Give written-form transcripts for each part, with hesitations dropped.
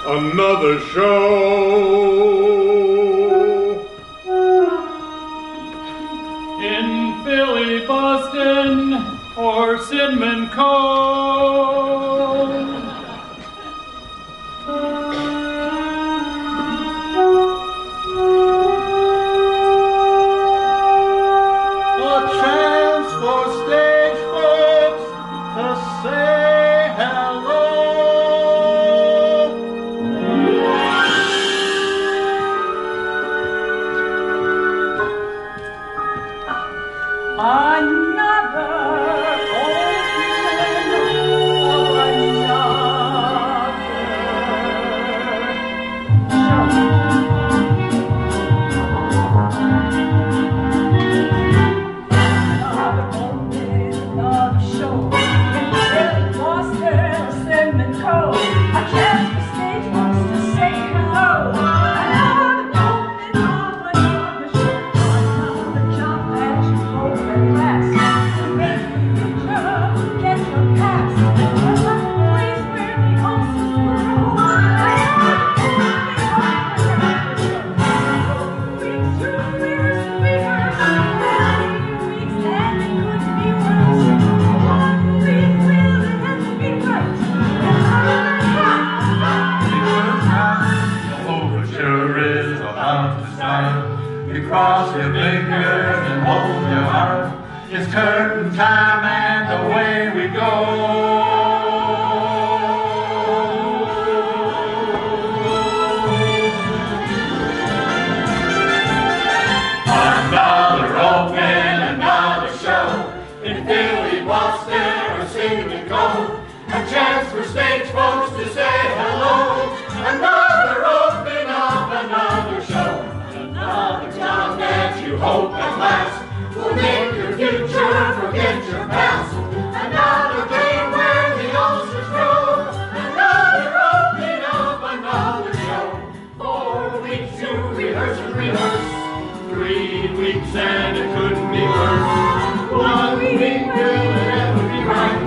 another show. In Philly, Boston, or Cinnamon Cove. A chance for stage folks to say hello. Another opening of another show. In Philly, Boston, or Cinnamon Cove. A chance for stage folks to say hello. Another opening of another show. Another job that you hope at last. To make the future get your past. Another place where the horses grow. Another weeks to rehearse. 3 weeks and it could be worse. 1 week will it have to be right.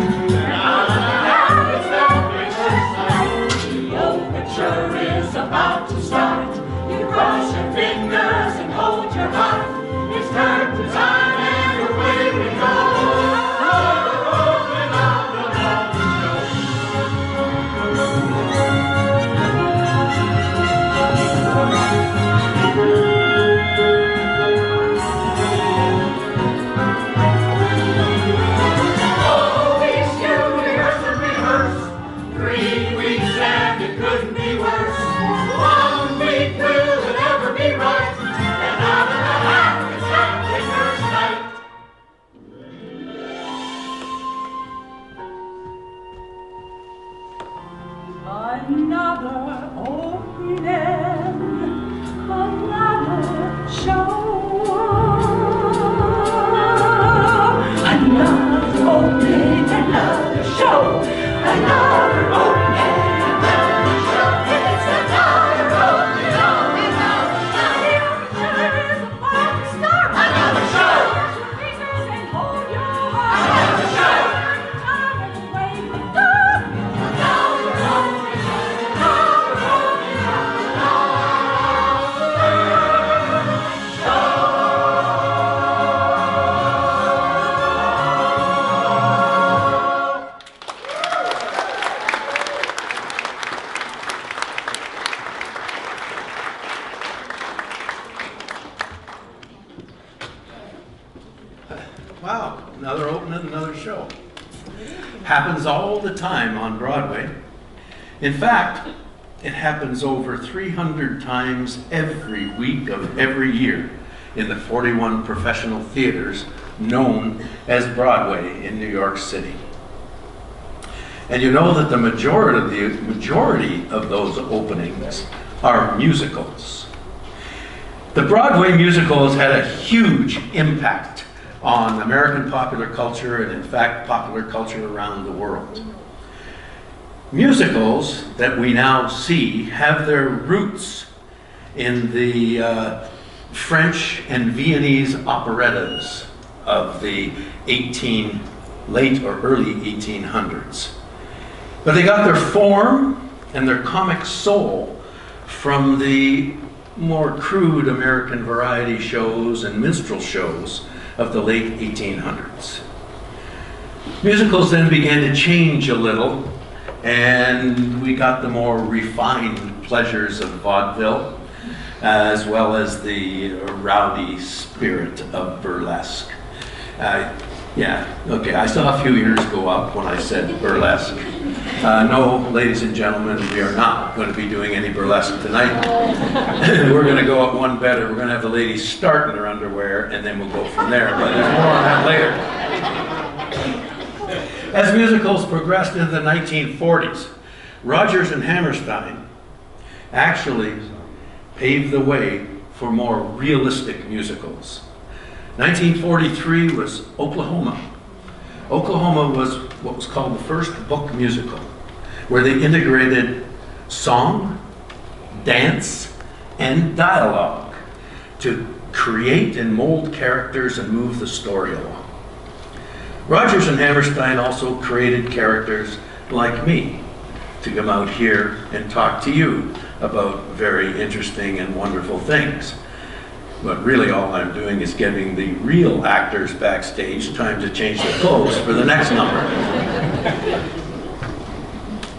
Overture is about to start. You cross your fingers and hold your heart. It's curtain time and away we go. Another open, another show. In Philly, Boston, or Cinnamon Cove. A chance for stage folks to say hello. Another open of another show. Another job that you hope at last will make your future forget your past. Another game where the ulcers grow. Another open of another show. 4 weeks to rehearse and rehearse. 3 weeks and it couldn't be worse. 1 week will it ever be right? The overture is about to start. You cross your fingers and hold your heart. It's curtain time and away we go. Another open of another show. Another opening, another show. Another opening, another show. Another opening, another show. It's another opening of another show. The overture is about to start. Another show. Cross your fingers and hold your heart. Another show. Time and away we go. Another opening. Wow, another opening, another show. Happens all the time on Broadway. In fact, it happens over 300 times every week of every year in the 41 professional theaters known as Broadway in New York City. And you know that the majority of those openings are musicals. The Broadway musicals had a huge impact on American popular culture and, in fact, popular culture around the world. Musicals that we now see have their roots in the French and Viennese operettas of the late or early 1800s. But they got their form and their comic soul from the more crude American variety shows and minstrel shows of the late 1800s. Musicals then began to change a little, and we got the more refined pleasures of vaudeville, as well as the rowdy spirit of burlesque. Yeah, okay, I saw a few ears go up when I said burlesque. No, ladies and gentlemen, we are not going to be doing any burlesque tonight. We're going to go up one better. We're going to have the ladies start in their underwear, and then we'll go from there, but there's more on that later. As musicals progressed into the 1940s, Rodgers and Hammerstein actually paved the way for more realistic musicals. 1943 was Oklahoma. Oklahoma was what was called the first book musical, where they integrated song, dance, and dialogue to create and mold characters and move the story along. Rodgers and Hammerstein also created characters like me to come out here and talk to you about very interesting and wonderful things. But really all I'm doing is giving the real actors backstage time to change their clothes for the next number.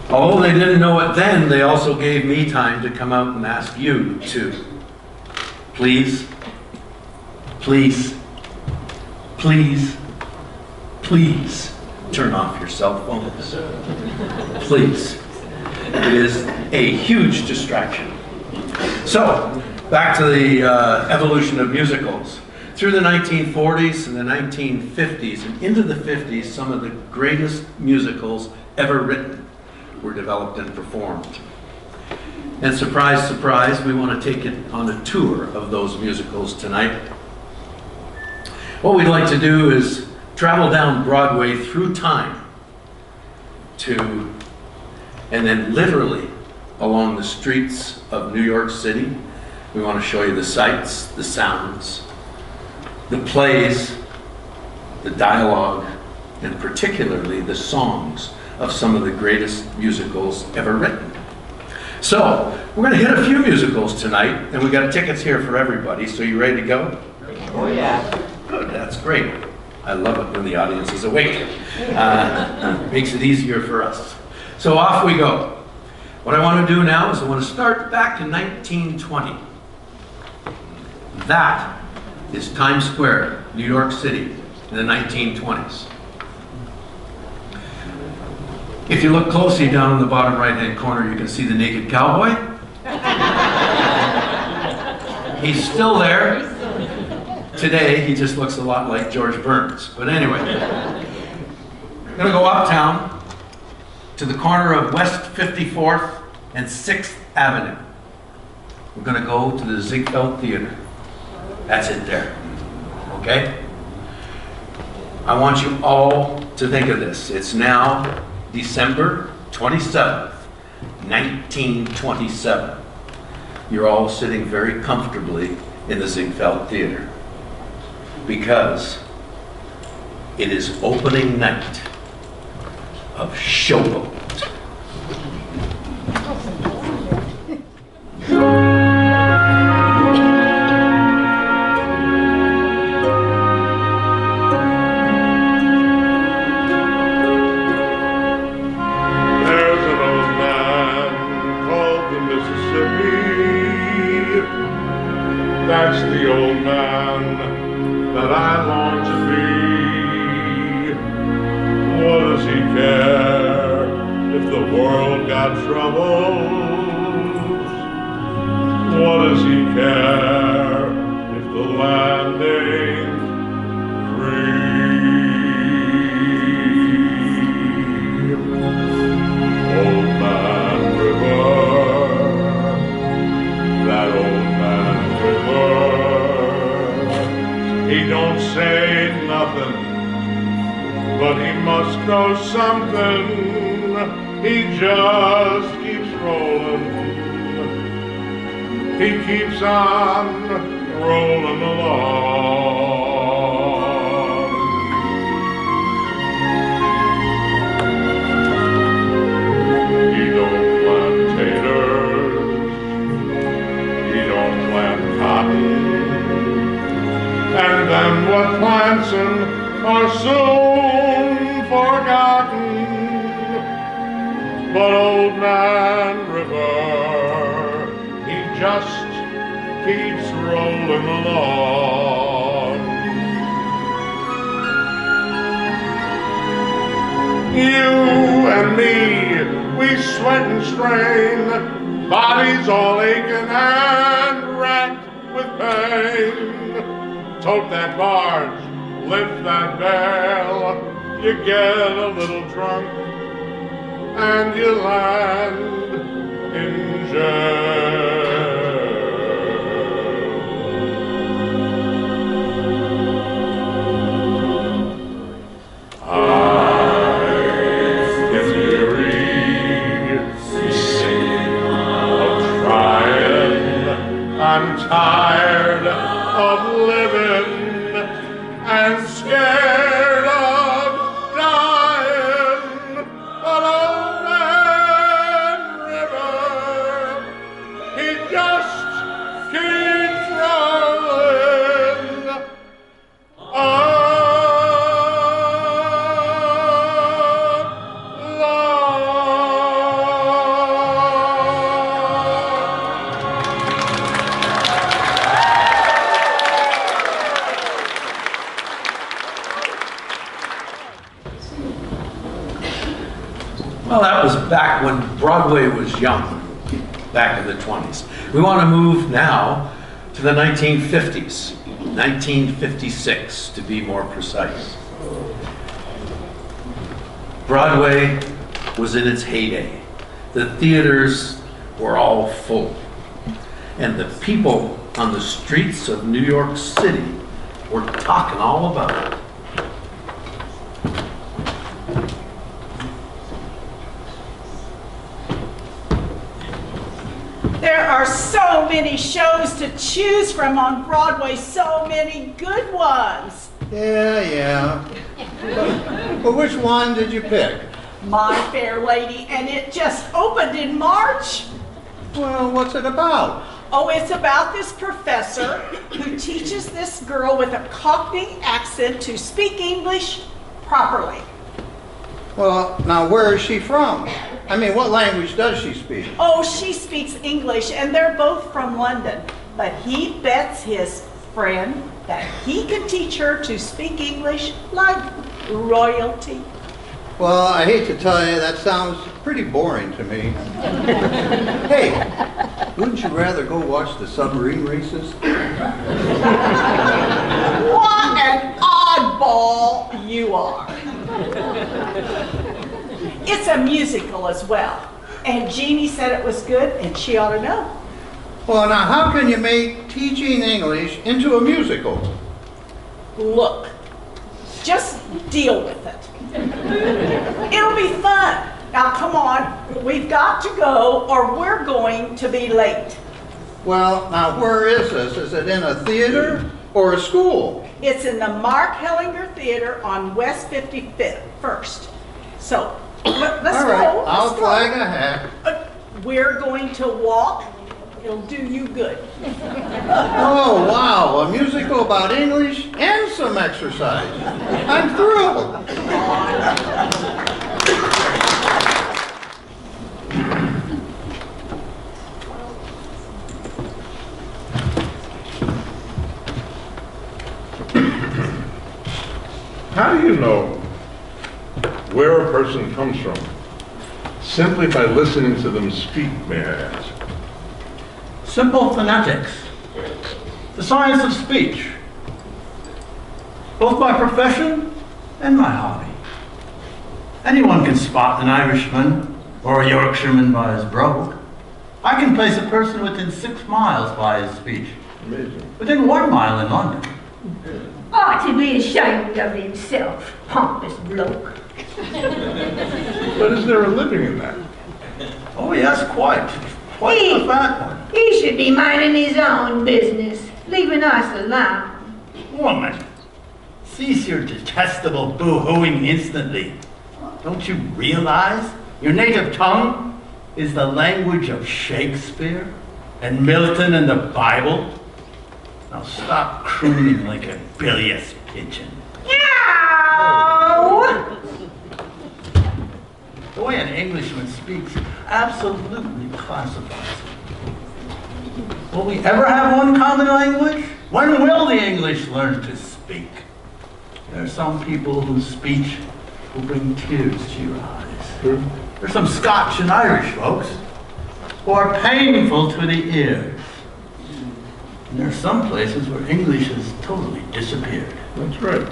Although they didn't know it then, they also gave me time to come out and ask you to please, please, please, please turn off your cell phones. Please. It is a huge distraction. So, back to the evolution of musicals. Through the 1940s and the 1950s and into the 50s, some of the greatest musicals ever written were developed and performed. And surprise, surprise, we want to take it on a tour of those musicals tonight. What we'd like to do is travel down Broadway through time to, and then literally along the streets of New York City. We want to show you the sights, the sounds, the plays, the dialogue, and particularly the songs of some of the greatest musicals ever written. So, we're going to hit a few musicals tonight, and we got tickets here for everybody, so you ready to go? Oh yeah. Good, that's great. I love it when the audience is awake. Makes it easier for us. So off we go. What I want to do now is I want to start back to 1920. That is Times Square, New York City, in the 1920s. If you look closely down in the bottom right-hand corner, you can see the naked cowboy. He's still there. Today, he just looks a lot like George Burns. But anyway, I'm going to go uptown to the corner of West 54th and 6th Avenue. We're going to go to the Ziegfeld Theater. That's it there. Okay? I want you all to think of this. It's now December 27th, 1927. You're all sitting very comfortably in the Ziegfeld Theater because it is opening night of Showboat. That's the old man that I long to be. What does he care if the world got troubles? What does he care if the land ain't free? Old man river, that old man river, he don't say nothing, but he must know something. He just keeps rolling. He keeps on rolling along. He don't plant Clemson are soon forgotten, but old man River, he just keeps rolling along. You and me, we sweat and strain, bodies all aching and racked with pain. Tote that barge, lift that bell, you get a little drunk, and you land in jail. I'm tired of living and scared of dying, but old man River, he just keeps rolling along. Well, that was back when Broadway was young, back in the 20s. We want to move now to the 1950s, 1956 to be more precise. Broadway was in its heyday. The theaters were all full, and the people on the streets of New York City were talking all about it. There are so many shows to choose from on Broadway, so many good ones. Yeah. But which one did you pick? My Fair Lady, and it just opened in March. Well, what's it about? Oh, it's about this professor who teaches this girl with a Cockney accent to speak English properly. Well, now where is she from? I mean, what language does she speak? Oh, she speaks English, and they're both from London. But he bets his friend that he can teach her to speak English like royalty. Well, I hate to tell you, that sounds pretty boring to me. Hey, wouldn't you rather go watch the submarine races? What an oddball you are. It's a musical as well. And Jeannie said it was good, and she ought to know. Well, now how can you make teaching English into a musical? Look, just deal with it. It'll be fun. Now come on, we've got to go or we're going to be late. Well, now where is this? Is it in a theater or a school? It's in the Mark Hellinger Theater on West 51st. So, let's All right, go. I'll Let's go. flag ahead. We're going to walk. It'll do you good. Oh, wow, a musical about English and some exercise. I'm thrilled. How do you know where a person comes from? Simply by listening to them speak, may I ask? Simple phonetics. The science of speech. Both my profession and my hobby. Anyone can spot an Irishman or a Yorkshireman by his brogue. I can place a person within 6 miles by his speech. Amazing. Within 1 mile in London. Ought to be ashamed of himself, pompous bloke. But is there a living in that? Oh yes, quite. Quite a fat one. He should be minding his own business, leaving us alone. Woman, cease your detestable boo-hooing instantly. Don't you realize your native tongue is the language of Shakespeare and Milton and the Bible? Now stop crooning like a bilious pigeon. Meow! The way an Englishman speaks absolutely classifies him. Will we ever have one common language? When will the English learn to speak? There are some people whose speech will bring tears to your eyes. There's some Scotch and Irish folks who are painful to the ears. And there are some places where English has totally disappeared. That's right.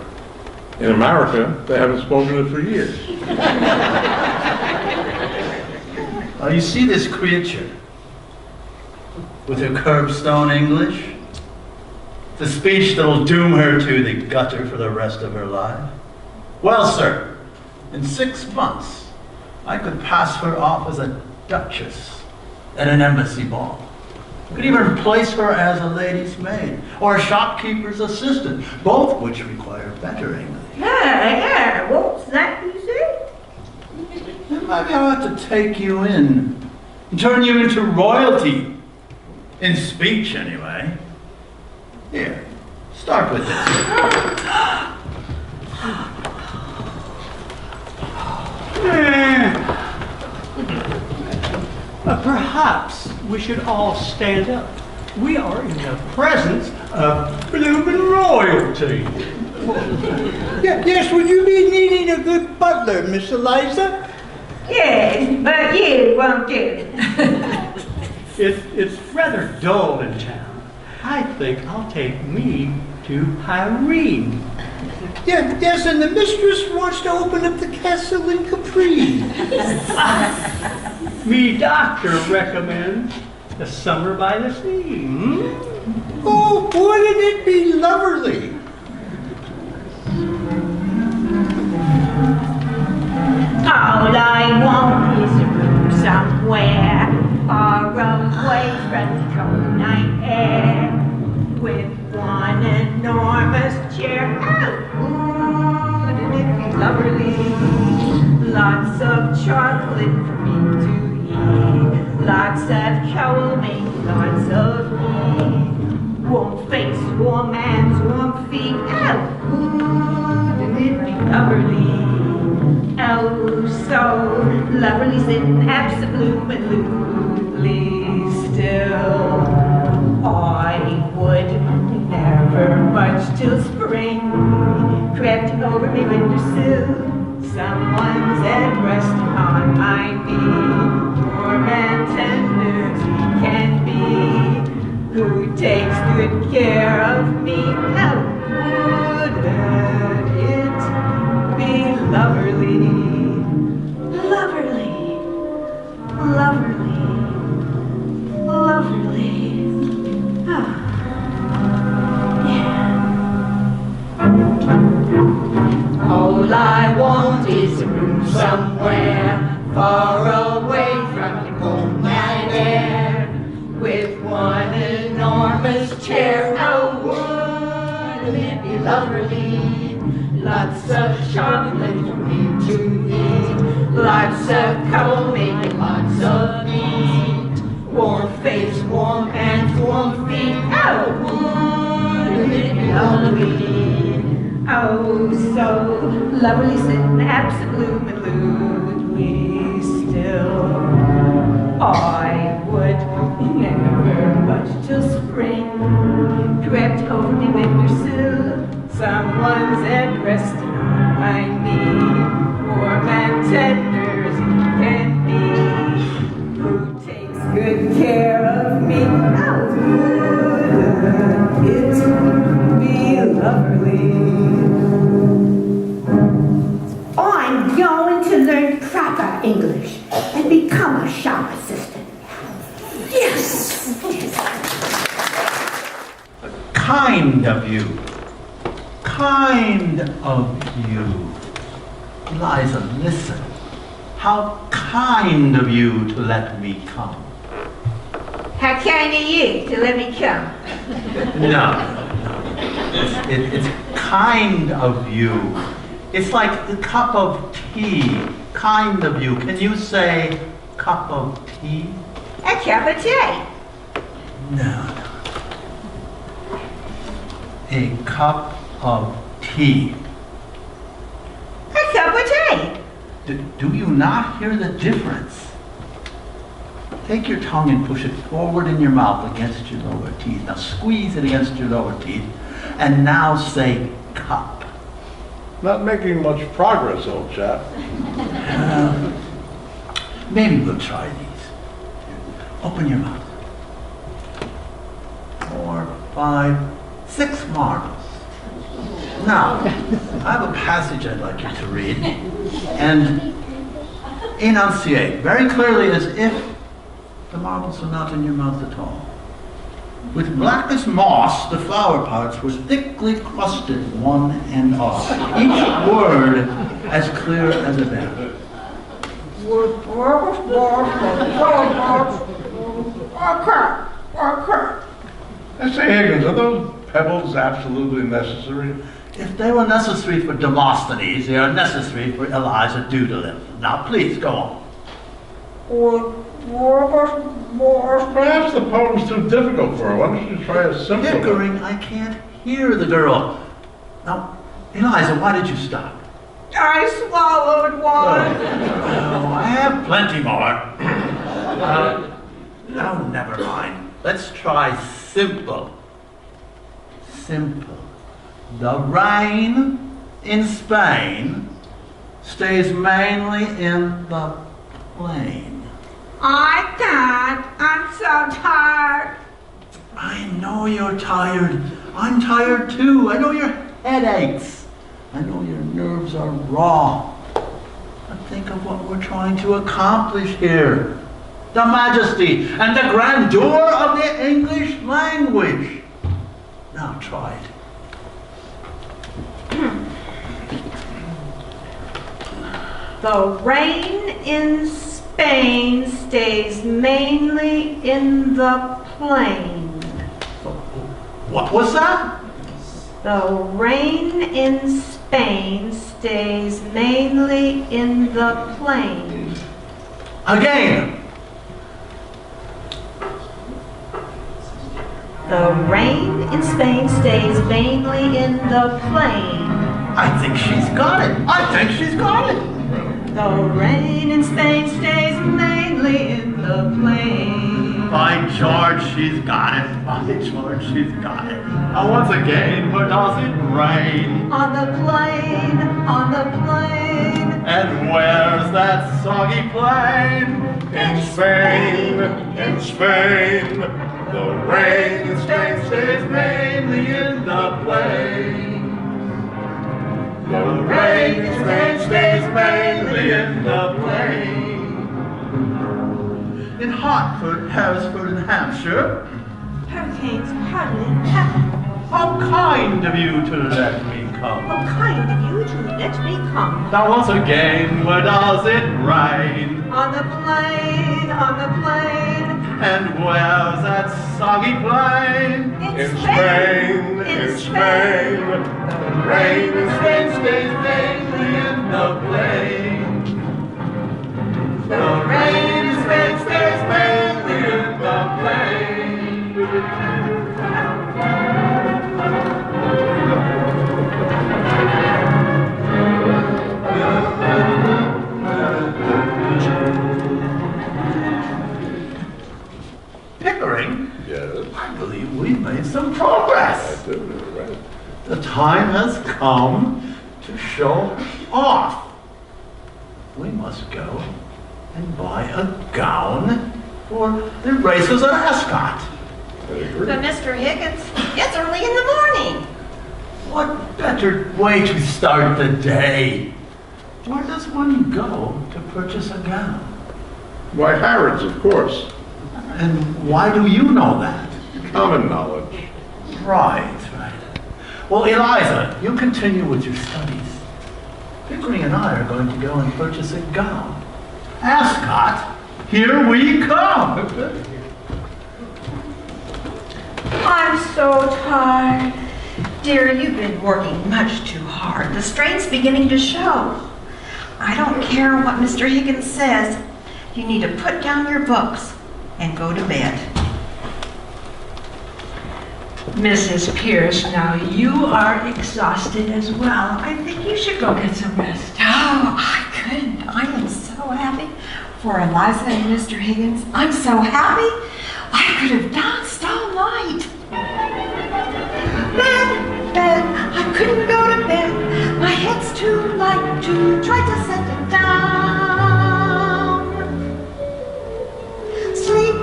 In America, they haven't spoken it for years. Now you see this creature with her curbstone English, the speech that'll doom her to the gutter for the rest of her life. Well, sir, in 6 months, I could pass her off as a duchess at an embassy ball. I could even place her as a lady's maid or a shopkeeper's assistant, both which require better English. Yeah, what's that you say? Then maybe I ought to take you in and turn you into royalty. In speech, anyway. Here, start with this. Perhaps we should all stand up. We are in the presence of bloomin' royalty. Yes, would you be needing a good butler, Miss Eliza? Yes, but you won't do. It's rather dull in town. I think I'll take me to Irene. Yes, and the mistress wants to open up the castle in Capri. Me doctor recommends the summer by the sea. Oh, wouldn't it be lovely? All I want is a room somewhere far away from the cold night air, with one enormous chair. Oh, wouldn't it be lovely? Lots of chocolate for me to eat, lots of coal make lots of heat, warm face, warm hands, warm feet. Oh, wouldn't it be lovely? Oh, so lovely, sitting absolutely still. I would never much till spring crept over me windowsill. Someone's head resting on my knee, warm and tender as he can be, who takes good care of me. How wouldn't it be lovely? Lovely, lovely, lovely. Ah, yeah. All I want is a room somewhere far away from the cold night air, with one enormous chair. Oh, wouldn't it be lovely? Lots of chocolate for me to eat, lots of coal making lots of meat, warm face, warm hands, warm feet. Oh, wouldn't it be lovely? Oh, so lovely, sitting absolutely still. I would never much till spring crept over the windowsill. Someone's head resting on my knee, warm and tender as he can be, who takes good care of me. How would it be lovely? I'm going to learn proper English and become a shop assistant. Yes! Kind of you. Kind of you. Eliza, listen. How kind of you to let me come. How kind of you to let me come? No. It's kind of you. It's like a cup of tea. Kind of you. Can you say cup of tea? A cup of tea. No. a cup of tea. A cup of tea. Do you not hear the difference? Take your tongue and push it forward in your mouth against your lower teeth. Now squeeze it against your lower teeth. And now say cup. Not making much progress, old chap. Maybe we'll try these. Open your mouth. 4, 5, 6 marbles. Now, I have a passage I'd like you to read and enunciate very clearly as if the marbles are not in your mouth at all. With black as moss, the flower parts were thickly crusted one and all. Each word as clear as a bell. With black as moss, the flower parts are cracked. I say, Higgins, are those pebbles absolutely necessary? If they were necessary for Demosthenes, they are necessary for Eliza Doolittle. Now, please, go on. Perhaps the poem's too difficult for her. Why don't you try a simple one? Pickering, I can't hear the girl. Now, Eliza, why did you stop? I swallowed one. Oh, I have plenty more. No, never mind. Let's try simple. Simple. The rain in Spain stays mainly in the plain. I can't. I'm so tired. I know you're tired. I'm tired too. I know your head aches. I know your nerves are raw. But think of what we're trying to accomplish here. The majesty and the grandeur of the English language. Now try it. The rain in Spain stays mainly in the plain. What was that? The rain in Spain stays mainly in the plain. Again. The rain in Spain stays mainly in the plain. I think she's got it. I think she's got it. The rain in Spain stays mainly in the plain. By George, she's got it. By George, she's got it. Now once again, where does it rain? On the plain, on the plain. And where's that soggy plain? In Spain, in Spain, the rain in Spain stays mainly in the plain. The rain in Spain stays mainly in the plain. In Hartford, Harrisford, and Hampshire. Hurricanes hardly happen. How kind of you to let me come. How kind of you to let me come. Now once again, where does it rain? On the plain, on the plain. And where's that soggy plain? In Spain, in Spain, the rain in Spain stays mainly in the plain. The rain in Spain stays mainly in the plain. Pickering? Yes. I believe we've made some progress. I do, you're right. The time has come to show off. We must go and buy a gown for the races at Ascot. I agree. But Mr. Higgins, it's early in the morning. What better way to start the day? Where does one go to purchase a gown? Why, Harrods, of course. And why do you know that? Common knowledge. Right. Well, Eliza, you continue with your studies. Pickering and I are going to go and purchase a gown. Ascot, here we come. I'm so tired. Dear, you've been working much too hard. The strain's beginning to show. I don't care what Mr. Higgins says. You need to put down your books and go to bed. Mrs. Pierce, now you are exhausted as well. I think you should go get some rest. Oh, I couldn't. I am so happy for Eliza and Mr. Higgins. I'm so happy. I could have danced all night. Bed, I couldn't go to bed. My head's too light to try to set it down. Sleep,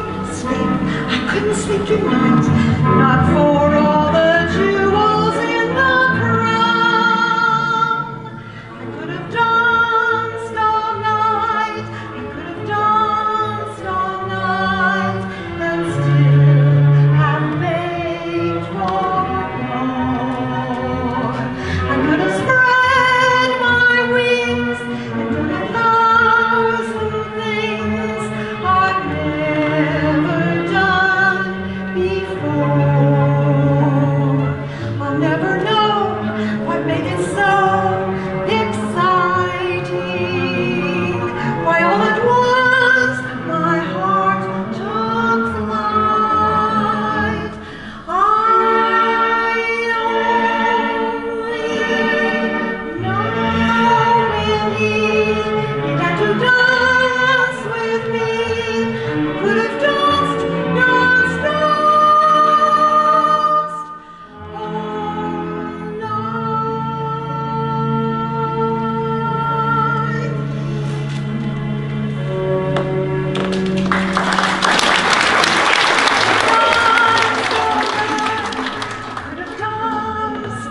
I couldn't sleep tonight. Not for all the jewels in the crown. I could have danced all night. I could have danced all night and still have begged for more. I could have spread my wings and done 1,000 things I've never done before. I'll never know what made it so exciting. Why all at once my heart took flight. I only know when he began to dance with me. Could have danced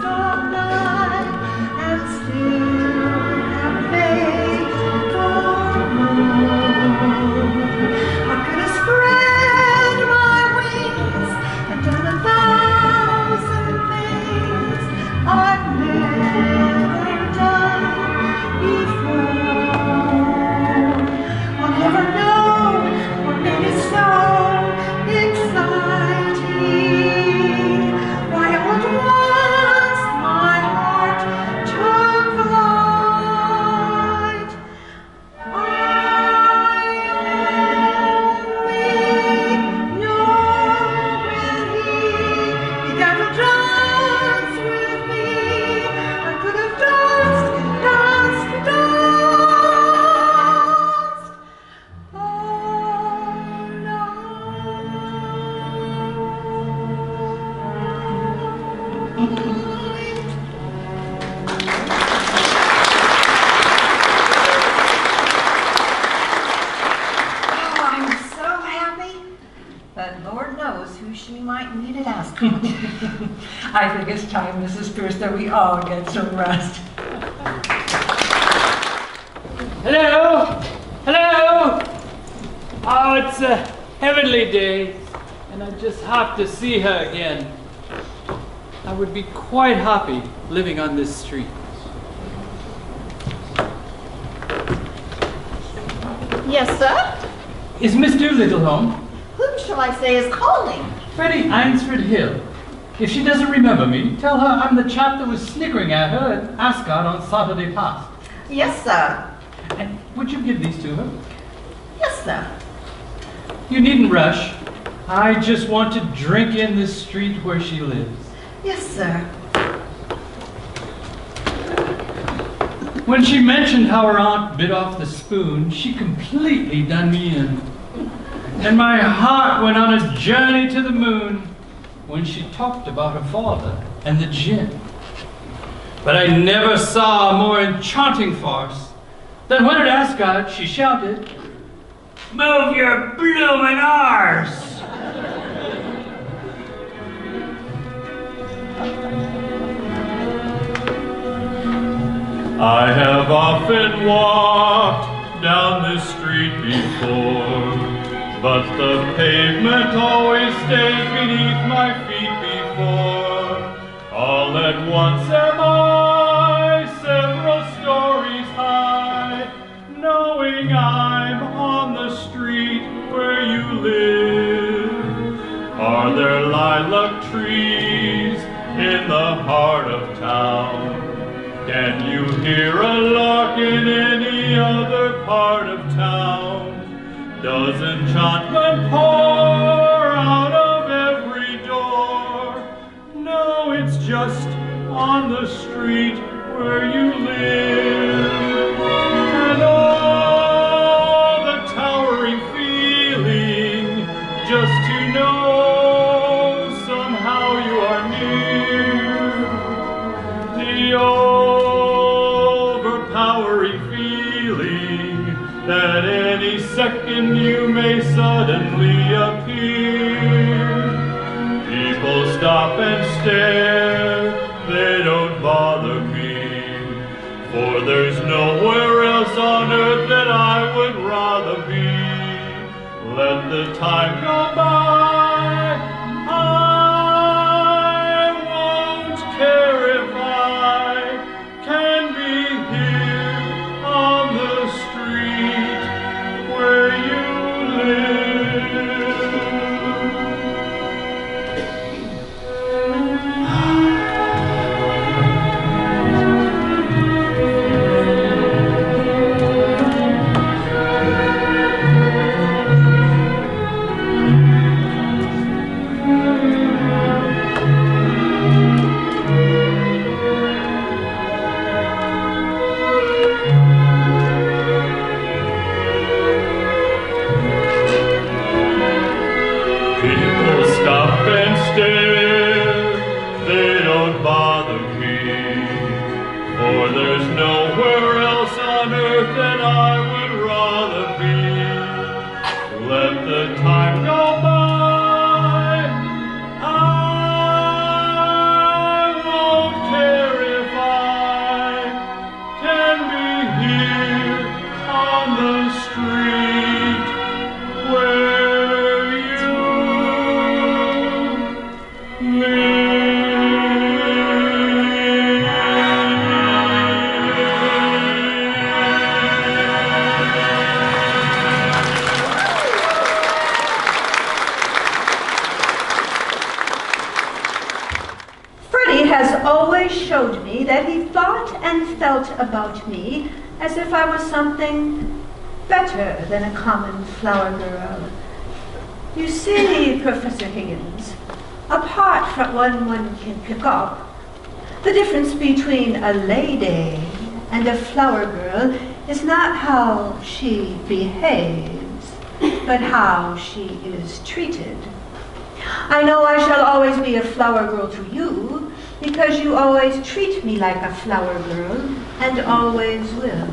all night and still have begged for more. I could have spread my wings and done 1,000 things I've never done before. I'll never know what made it so exciting. Why all at once my heart took flight. I only know when he began to dance with me. I could have danced all night. Oh, I'm so happy, but Lord knows who she might meet at Ascot. I think it's time, Mrs. Pierce, that we all get some rest. Hello? Hello? Oh, it's a heavenly day, and I just have to see her again. I would be quite happy living on this street. Yes, sir? Is Miss Doolittle home? Whom shall I say is calling? Freddie Eynsford Hill. If she doesn't remember me, tell her I'm the chap that was snickering at her at Ascot on Saturday past. Yes, sir. And would you give these to her? Yes, sir. You needn't rush. I just want to drink in the street where she lives. Yes, sir. When she mentioned how her aunt bit off the spoon, she completely done me in. And my heart went on a journey to the moon when she talked about her father and the gin. But I never saw a more enchanting farce than when at Ascot she shouted, "Move your bloomin' arse!" I have often walked down this street before, but the pavement always stays beneath my feet before. All at once am I several stories high, knowing I'm on the street where you live. Are there lilac trees in the heart of town? Can you hear a lark in any other part of town? Does enchantment pour out of every door? you know somehow you are near. The overpowering feeling that any second you may suddenly appear. People stop and stare, they don't bother me, for there's nowhere else on earth that I would rather be. Let the time go by, I won't care if I can be here on the street where you live. Showed me that he thought and felt about me as if I was something better than a common flower girl. You see, Professor Higgins, apart from what one can pick up, the difference between a lady and a flower girl is not how she behaves, but how she is treated. I know I shall always be a flower girl to you, because you always treat me like a flower girl, and always will.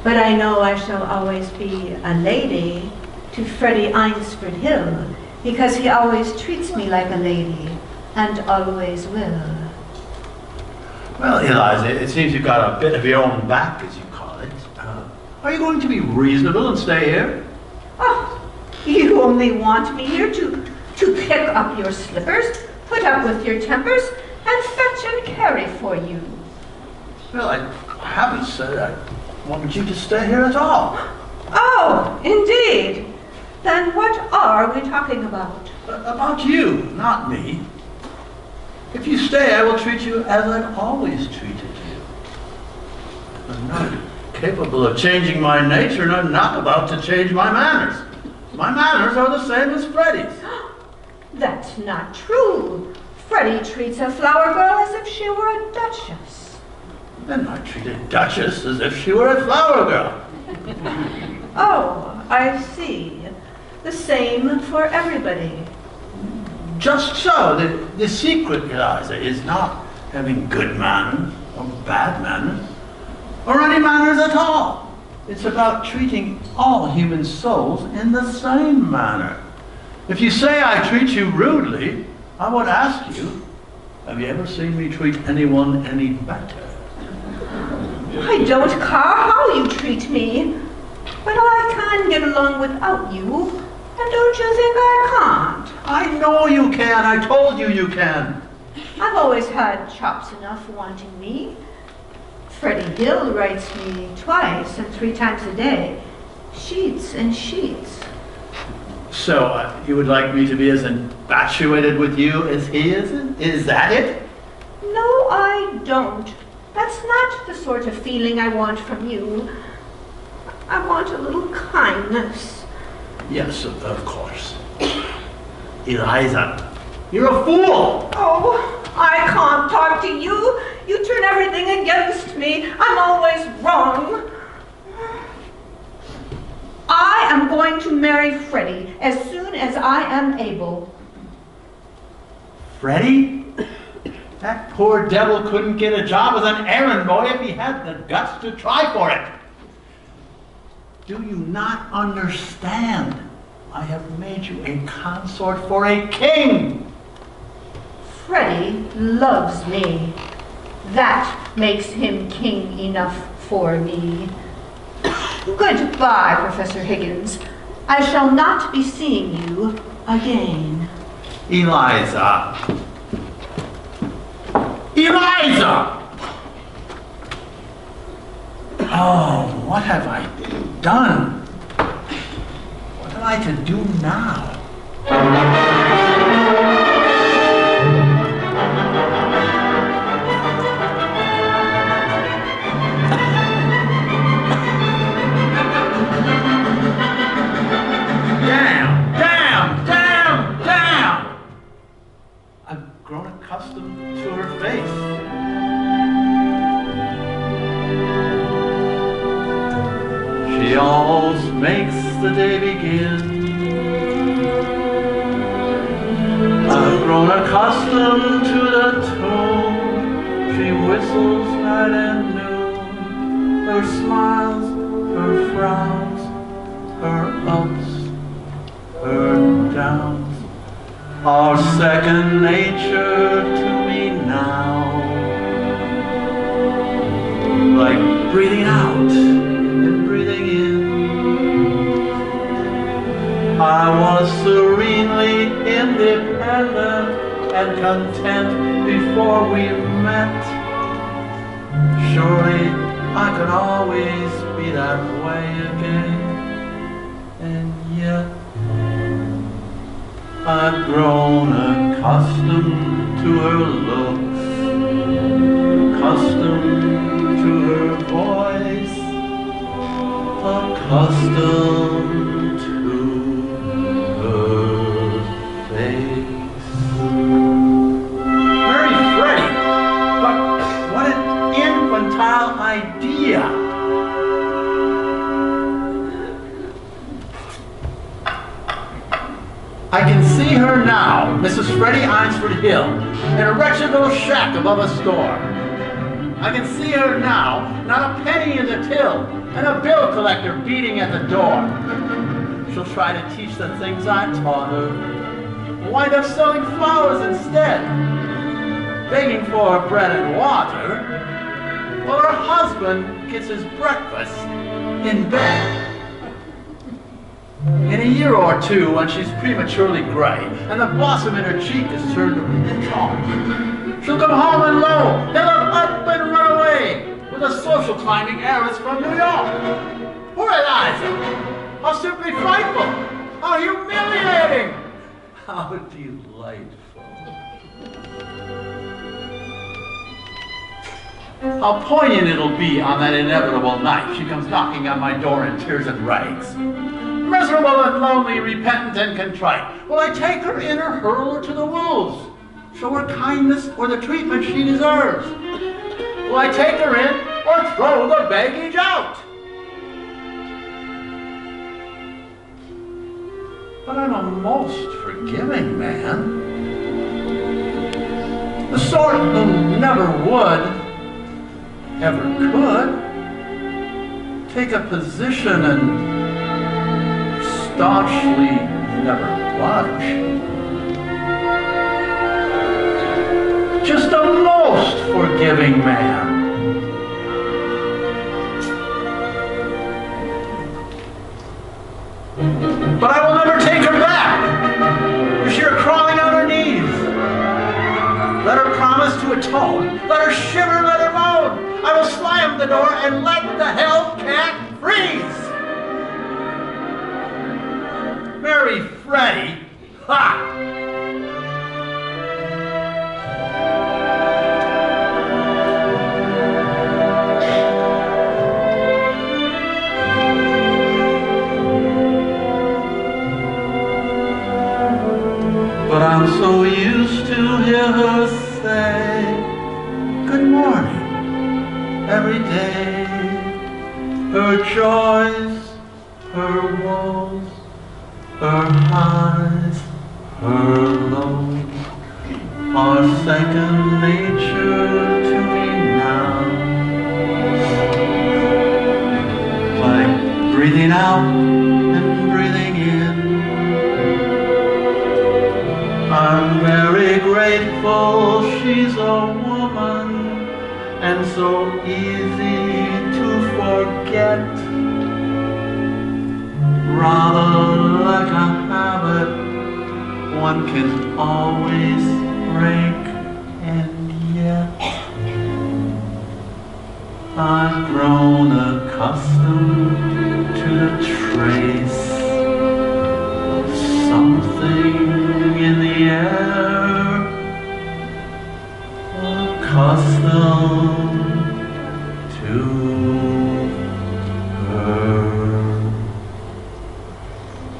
But I know I shall always be a lady to Freddie Eynsford Hill, because he always treats me like a lady, and always will. Well, Eliza, it seems you've got a bit of your own back, as you call it. Are you going to be reasonable and stay here? Oh, you only want me here to pick up your slippers, put up with your tempers, and fetch and carry for you. Well, I haven't said I wanted you to stay here at all. Oh, indeed. Then what are we talking about? About you, not me. If you stay, I will treat you as I've always treated you. I'm not capable of changing my nature, and I'm not about to change my manners. My manners are the same as Freddie's. That's not true. Freddie treats a flower girl as if she were a duchess. Then I treat a duchess as if she were a flower girl. Oh, I see. The same for everybody. Just so. The secret, Eliza, is not having good manners or bad manners, or any manners at all. It's about treating all human souls in the same manner. If you say I treat you rudely, I would ask you, have you ever seen me treat anyone any better? I don't care how you treat me, but I can get along without you, and don't you think I can't? I know you can. I told you you can. I've always had chops enough wanting me. Freddie Hill writes me twice and 3 times a day, sheets and sheets. So, you would like me to be as infatuated with you as he is? Is that it? No, I don't. That's not the sort of feeling I want from you. I want a little kindness. Yes, of course. Eliza, you're a fool! Oh, I can't talk to you. You turn everything against me. I'm always wrong. I am going to marry Freddie as soon as I am able. Freddie? That poor devil couldn't get a job as an errand boy if he had the guts to try for it. Do you not understand? I have made you a consort for a king. Freddie loves me. That makes him king enough for me. Goodbye, Professor Higgins. I shall not be seeing you again. Eliza. Eliza! Oh, what have I done? What am I to do now? Damn! I've grown accustomed to her face. She almost makes the day begin. I've grown accustomed to the tune she whistles night and noon. Her smiles, her frowns, her ups, her downs are second nature to me now. Like breathing out and breathing in. I was serenely independent and content before we met. Surely I could always be that way again. And yet I've grown accustomed to her looks, accustomed to her voice, accustomed to her face. Mary Freddie, but what an infantile idea! I can see her now, Mrs. Freddie Eynsford Hill, in a wretched little shack above a store. I can see her now, not a penny in the till, and a bill collector beating at the door. She'll try to teach the things I taught her, wind up selling flowers instead, begging for bread and water, while her husband gets his breakfast in bed. In a year or two, when she's prematurely gray, and the blossom in her cheek is turned to chalk, she'll come home and lo, he'll have up and run away with a social climbing heiress from New York. Poor Eliza! How simply frightful! How humiliating! How delightful! How poignant it'll be on that inevitable night she comes knocking on my door in tears and rags. Miserable and lonely, repentant and contrite, will I take her in or hurl her to the wolves? Show her kindness or the treatment she deserves? Will I take her in or throw the baggage out? But I'm a most forgiving man. The sort who never would, ever could, take a position and staunchly never budge. Just a most forgiving man. But I will never take her back. If she are crawling on her knees, let her promise to atone. Let her shiver, let her moan. I will slam the door and let the hellcat freeze. Mary Freddie, ha! But I'm so used to hear her say good morning every day. Her joys, her woes, Her love are second nature to me now. Like breathing out and breathing in. I'm very grateful she's a woman and so easy to forget. Rather like a habit one can always break, and yet I've grown accustomed to the trace of something in the air, accustomed to her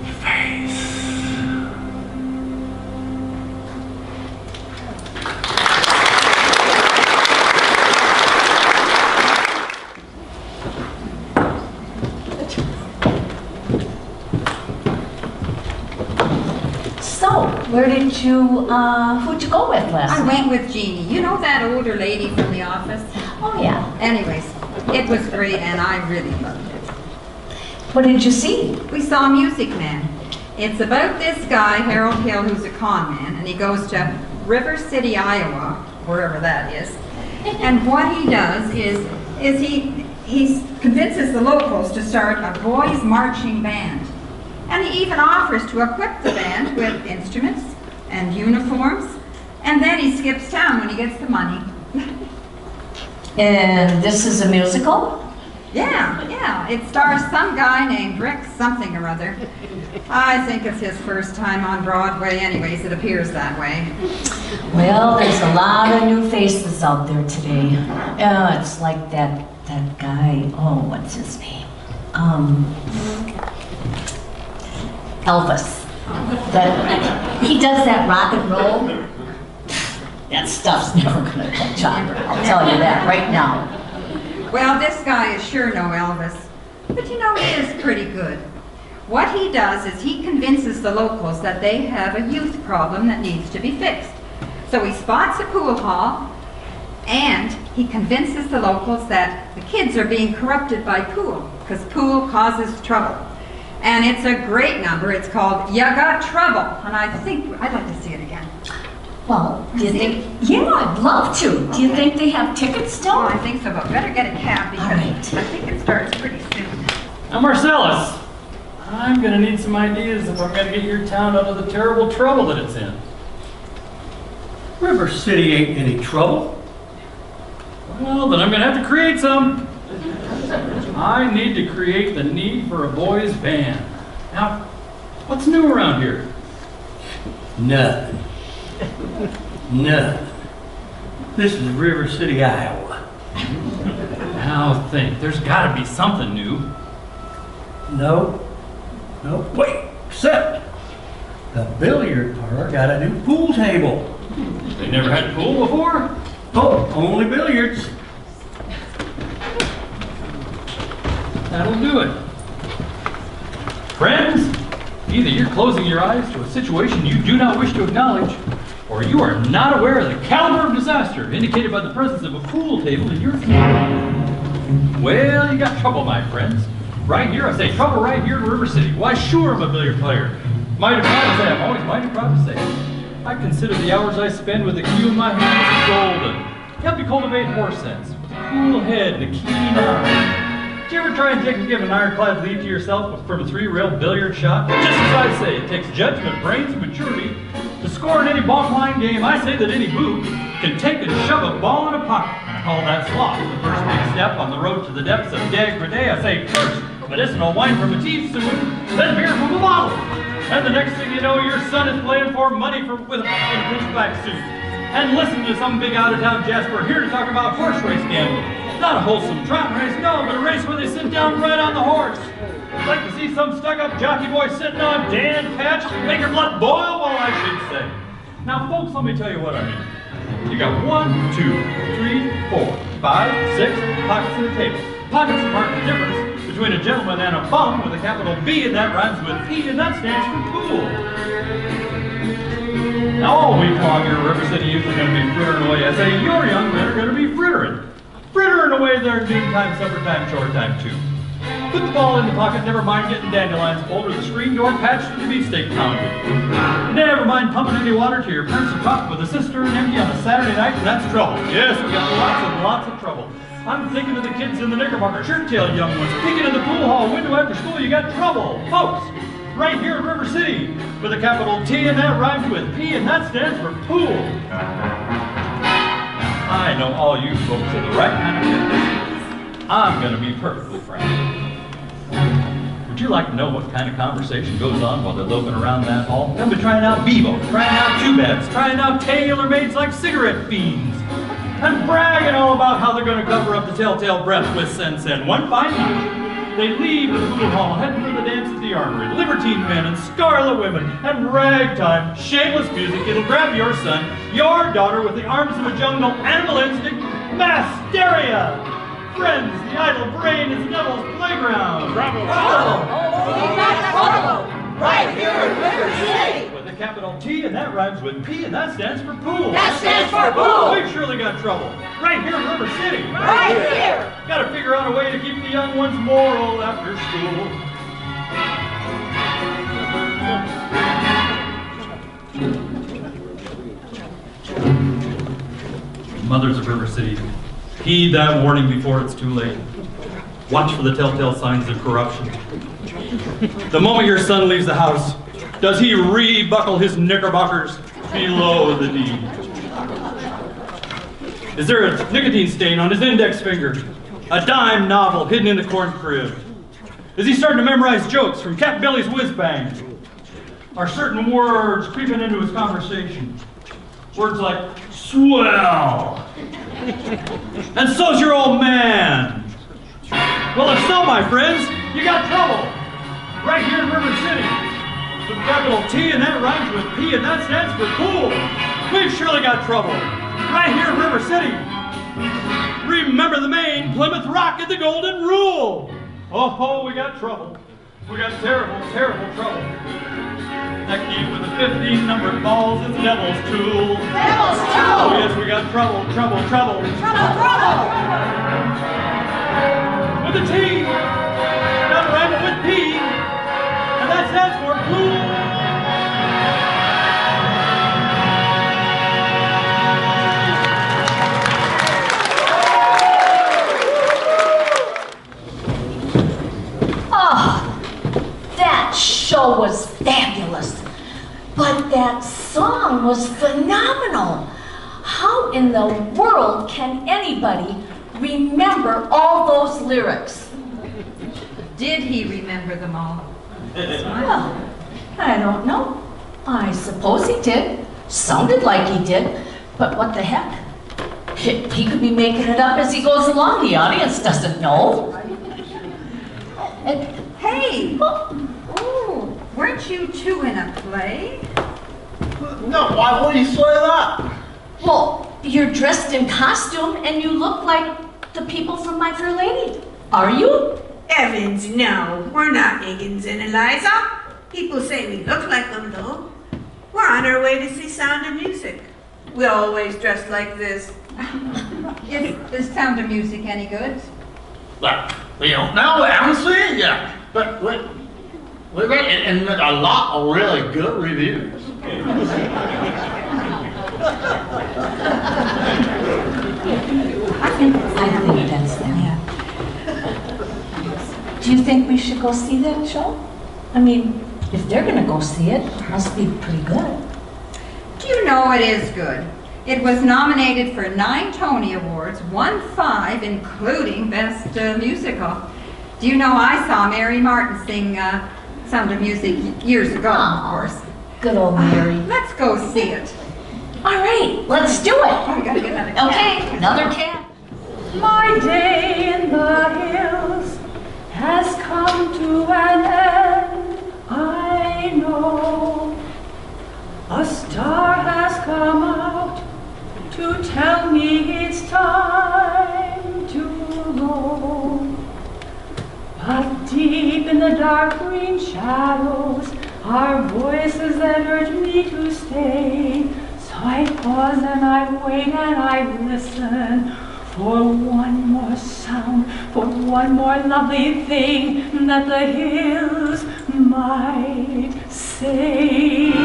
face. Where did you, who'd you go with last I night? went with Jeannie. You know that older lady from the office? Oh, yeah. Anyways, it was great and I really loved it. What did you see? We saw Music Man. It's about this guy, Harold Hill, who's a con man, and he goes to River City, Iowa, wherever that is. And what he does is he convinces the locals to start a boys' marching band. And he even offers to equip the band with instruments and uniforms. And then he skips town when he gets the money. And this is a musical? Yeah. It stars some guy named Rick something or other. I think it's his first time on Broadway. Anyways, it appears that way. Well, there's a lot of new faces out there today. It's like that guy, oh, what's his name? Elvis. He does that rock and roll. That stuff's never gonna catch on. I'll tell you that right now. Well, this guy is sure no Elvis. But you know, he is pretty good. What he does is he convinces the locals that they have a youth problem that needs to be fixed. So he spots a pool hall, and he convinces the locals that the kids are being corrupted by pool, because pool causes trouble. And it's a great number. It's called Ya Got Trouble. And I think I'd like to see it again. Well, do you think? Yeah, I'd love to. Do you think they have tickets still? Oh, I think so, but better get a cab because right. I think it starts pretty soon. Now, Marcellus, I'm going to need some ideas if I'm going to get your town out of the terrible trouble that it's in. River City ain't any trouble. Well, then I'm going to have to create some. I need to create the need for a boys' band. Now, what's new around here? Nothing. Nothing. This is River City, Iowa. Now think, there's got to be something new. No, wait, except the billiard parlor got a new pool table. They never had a pool before? Oh, only billiards. That'll do it. Friends, either you're closing your eyes to a situation you do not wish to acknowledge, or you are not aware of the caliber of disaster indicated by the presence of a pool table in your community. Well, you got trouble, my friends. Right here, I say trouble right here in River City. Why, sure, I'm a billiard player. Mighty proud to say, I'm always mighty proud to say. I consider the hours I spend with the cue in my hands golden. Help me cultivate horse sense, with a cool head and a keen eye. Did you ever try and give an ironclad lead to yourself from a 3-rail billiard shot? Just as I say, it takes judgment, brains, and maturity to score in any ball line game. I say that any boot can take and shove a ball in a pocket. I call that sloth. The first big step on the road to the depths of degradé. I say first, medicinal wine from a teaspoon, then beer from a bottle. And the next thing you know, your son is playing for money with a pinchback suit. And listen to some big out-of-town Jasper here to talk about horse race gambling. Not a wholesome trot race, no, but a race where they sit down right on the horse. I'd like to see some stuck-up jockey boy sitting on Dan Patch, make your blood boil, well, I should say. Now, folks, let me tell you what I mean. You got 1, 2, 3, 4, 5, 6 pockets in the table. Pockets mark the difference between a gentleman and a bum with a capital B, and that rhymes with P, and that stands for pool. long, your River City youth are going to be frittering away. I say your young men are going to be frittering. Frittering away their noontime, supper time, chore time too. Put the ball in the pocket, never mind getting dandelions pulled or the screen door patched or the beefsteak pounded. Never mind pumping any water to your parents or cotton with a cistern empty on a Saturday night, and that's trouble. Yes, we got lots and lots of trouble. I'm thinking of the kids in the Knickerbocker shirt-tailed young ones peeking in the pool hall window after school. You got trouble, folks. Right here in River City, with a capital T and that rhymes with P, and that stands for pool. Now, I know all you folks are the right kind of kids. I'm going to be perfectly frank. Would you like to know what kind of conversation goes on while they're loafing around that hall? They'll be trying out Bevo, trying out Cubebs, trying out tailor-mades like cigarette fiends, and bragging all about how they're going to cover up the telltale breath with sense. And one fine night, they leave the pool hall, heading for the dance at the armory. Libertine men and scarlet women and ragtime, shameless music. It'll grab your son, your daughter, with the arms of a jungle, animal instinct, mass hysteria. Friends, the idle brain is the devil's playground. Bravo! We got trouble! Right here in River City! With a capital T, and that rhymes with P, and that stands for pool. That stands for pool! We've surely got trouble. Right here in River City. Right here! Gotta figure out a way to keep the young ones moral after school. Mothers of River City, heed that warning before it's too late. Watch for the telltale signs of corruption. The moment your son leaves the house, does he re-buckle his knickerbockers below the knee? Is there a nicotine stain on his index finger? A dime novel hidden in the corn crib? Is he starting to memorize jokes from Cat Billy's whiz bang? Are certain words creeping into his conversation? Words like swell. And so's your old man. Well, if so, my friends, you got trouble. Right here in River City. With a capital T, and that rhymes with P, and that stands for pool. We've surely got trouble. Right here in River City. Remember the Maine, Plymouth Rock, and the Golden Rule. Oh, we got trouble. We got terrible, terrible trouble. That key with the 15 numbered balls is the devil's tool. Devil's tool! Oh, yes, we got trouble, trouble, trouble. Trouble, trouble! With a T, not rhyming with P, and that stands for pool. That show was fabulous, but that song was phenomenal. How in the world can anybody remember all those lyrics? Did he remember them all? Well, I don't know. I suppose he did. Sounded like he did, but what the heck? He could be making it up as he goes along. The audience doesn't know. Hey! Oh, weren't you two in a play? No, why would you say that? Well, you're dressed in costume and you look like the people from My Fair Lady. Are you? Evans, no. We're not Higgins and Eliza. People say we look like them, though. We're on our way to see Sound of Music. We always dress like this. Is Sound of Music any good? Well, we don't know. We haven't seen it yet. But we got it in a lot of really good reviews. I think that's them. Yeah. Do you think we should go see that show? I mean, if they're gonna go see it, it must be pretty good. Do you know it is good? It was nominated for 9 Tony Awards, won 5, including Best Musical. Do you know I saw Mary Martin sing Sound of Music years ago, of course. Good old Mary. Let's go see it. All right, let's do it. Oh, we gotta get another cat. Okay, another cat. My day in the hills has come to an end, I know. A star has come out to tell me it's time to go. But deep in the dark green shadows are voices that urge me to stay. So I pause and I wait and I listen for one more sound, for one more lovely thing that the hills might say. The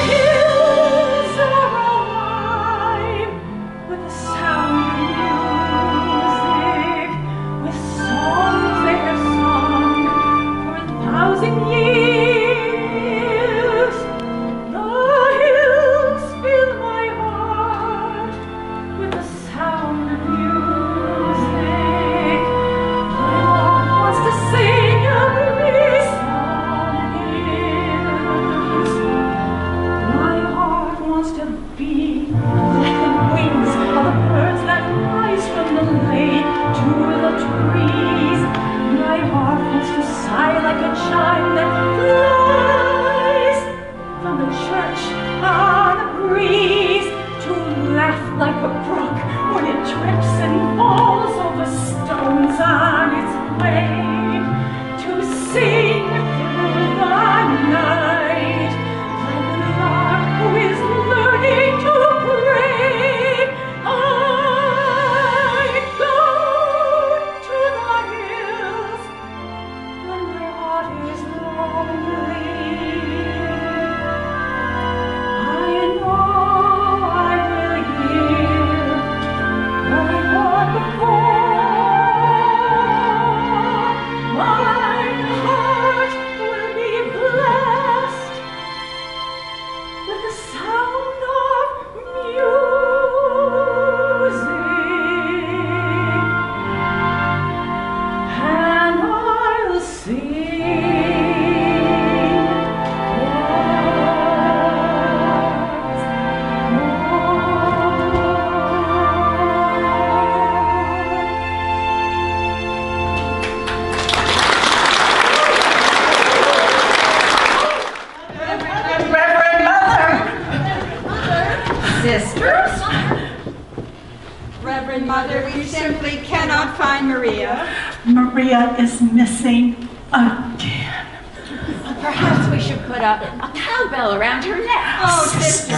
hills are alive with the sound of music, with songs they have sung for 1,000 years. The hills fill my heart with the sound of music. My heart wants to sing every song hills. My heart wants to be like the wings of the birds that rise from the lake to the trees. My heart wants to sigh like a chime that flies from the church on the breeze, to laugh like a brook when it drips and falls over stones on its way, to sing through the night like a lark who is learning to pray. I go to the hills when my heart is lonely. I know I will hear what I heard before. My heart will be blessed with the sound of music, and I'll Reverend Mother! Sisters? Reverend Mother, we simply cannot find Maria. Maria is missing again. Perhaps we should put a cowbell around her neck. Oh, sister.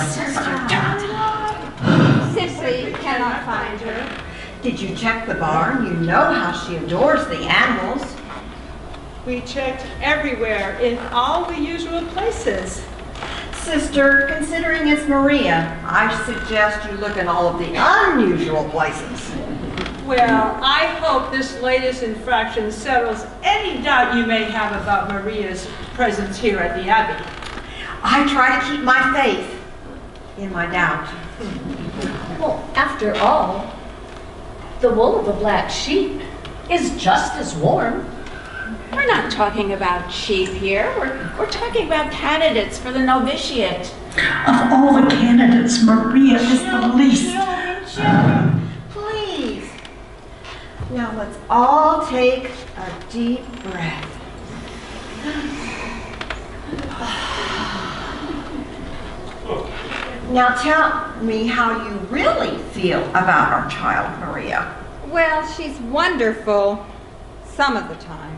Simply cannot find her. Did you check the barn? You know how she adores the animals. We checked everywhere in all the usual places. Sister, considering it's Maria, I suggest you look in all of the unusual places. Well, I hope this latest infraction settles any doubt you may have about Maria's presence here at the Abbey. I try to keep my faith in my doubt. Well, after all, the wool of a black sheep is just as warm. We're not talking about sheep here. We're talking about candidates for the novitiate. Of all the candidates, Maria is the least. Please. Now let's all take a deep breath. Now tell me how you really feel about our child, Maria. Well, she's wonderful some of the time.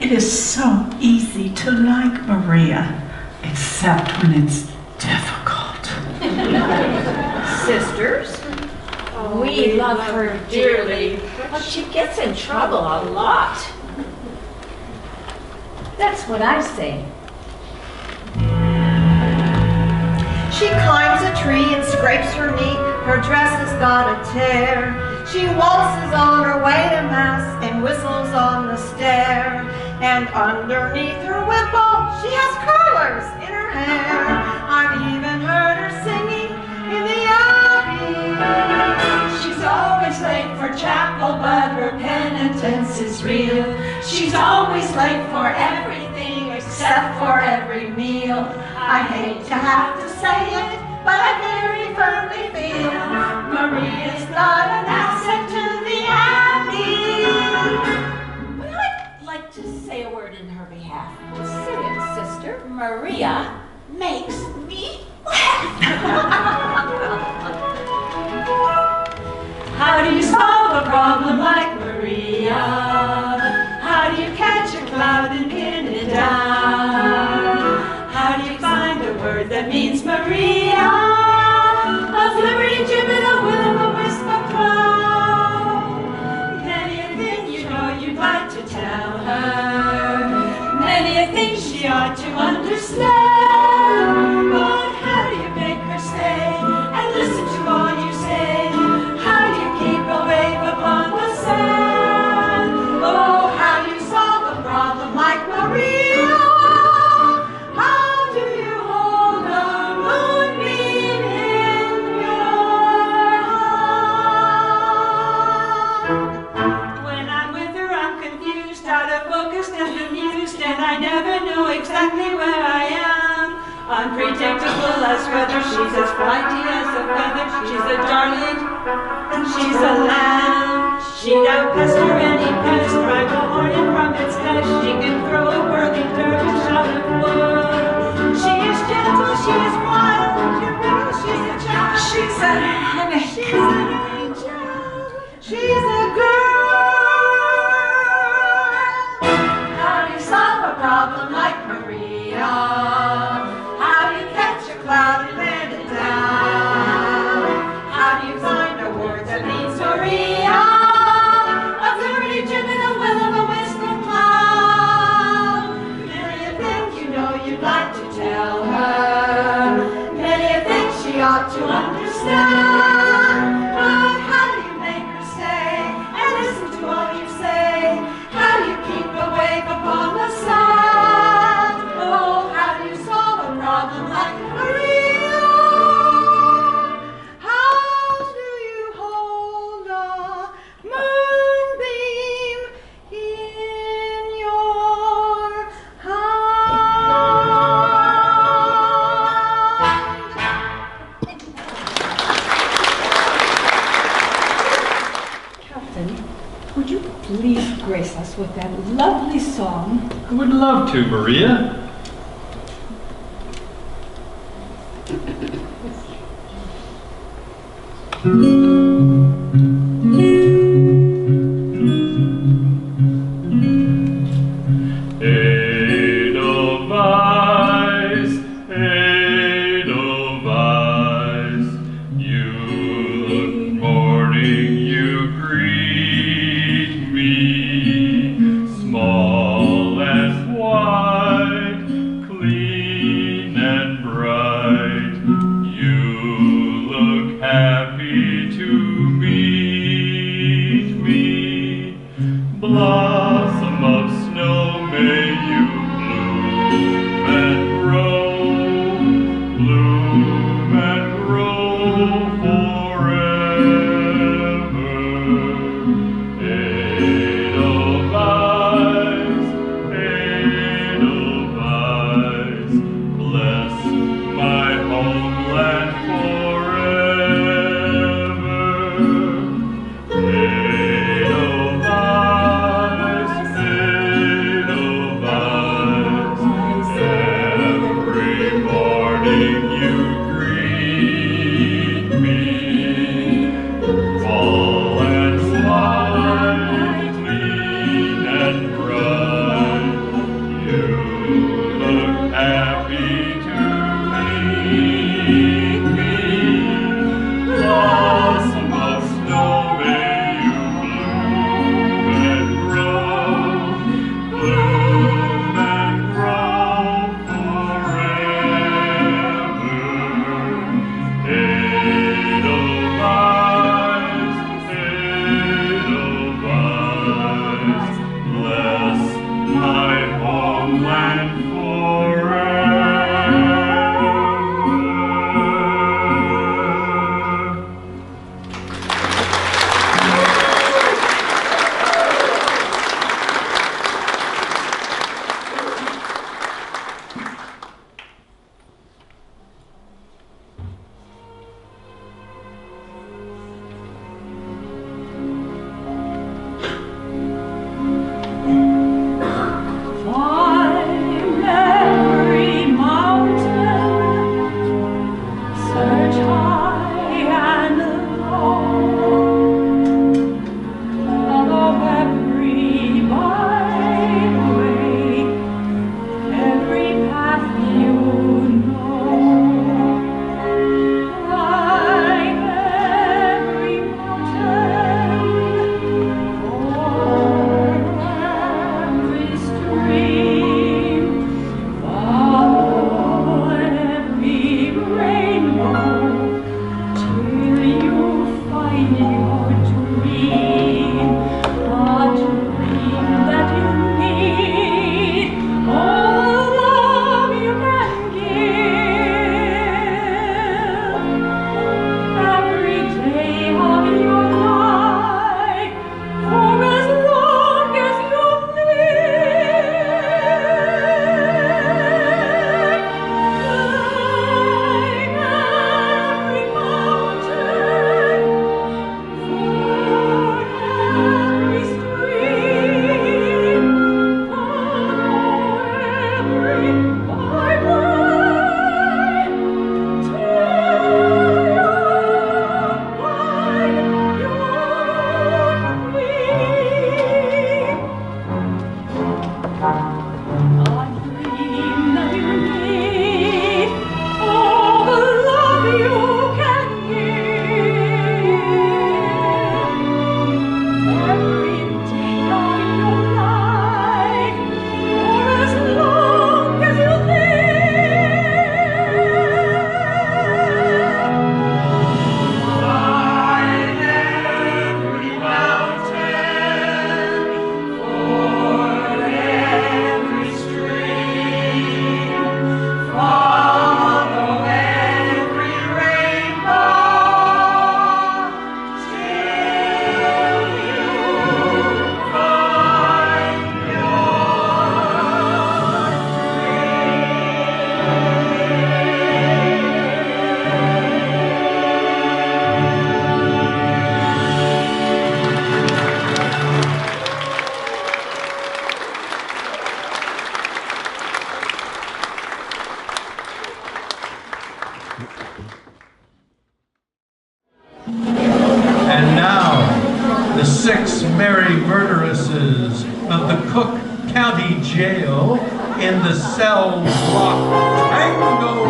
It is so easy to like Maria, except when it's difficult. Sisters? We love her dearly, but she gets in trouble a lot. That's what I say. She climbs a tree and scrapes her knee. Her dress has got a tear. She waltzes on her way to mass and whistles on the stair. And underneath her wimple, she has curlers in her hair. I've even heard her singing in the Abbey. She's always late for chapel, but her penitence is real. She's always late for everything except for every meal. I hate to have to say it, but I very firmly feel Maria's not an asset to the Abbey. Would I like to say a word in her behalf? Say it, sister. Maria makes me laugh. How do you solve a problem like Maria? How do you catch a cloud and pin it down? How do you find a word word that means Maria, of liberty, gibbet, a will, of a wisp, a cloud. Many a thing you know you'd like to tell her, many a thing she ought to understand. But how do you make her stay and listen to all you say? How do you keep a wave upon the sand? Oh, how do you solve a problem like Maria? How do you hold a moonbeam in your heart? When I'm with her, I'm confused, out of focus and amused, and I never know exactly where I am. Unpredictable as weather, she's as flighty as a feather. She's a darling, and she's a lamb. She'd outpester any pest, drive a hornet from its nest. She can throw a whirling dervish out of wood. She is gentle, she is wild, you know she's a child. She's an angel, she's a girl. How do you solve a problem like Maria? How do you catch a cloud and land it down? How do you find a word that means Maria? Of liberty, gibbet, a will, of a wisp, a cloud. Many a thing you know you'd like to tell her, many a thing she ought to understand. But how do you make her stay and listen to all you say? How do you keep a wave upon the sand? Oh, how do you solve a problem like Maria? How do you hold a moonbeam in your Captain, would you please grace us with that lovely song? I would love to, Maria. Edelweiss, Edelweiss, you look morning, you greet me, small as white, clean and bright, you look happy to meet me, blossom of snow, may you bloom and grow forever. Edelweiss, Edelweiss, bless my homeland forever. Edelweiss, Edelweiss, every morning you greet me, fall and smile, clean and bright, you look happy to meet me, blossom of snow, may you bloom and grow forever. And now, the 6 merry murderesses of the Cook County Jail in the cell block tango.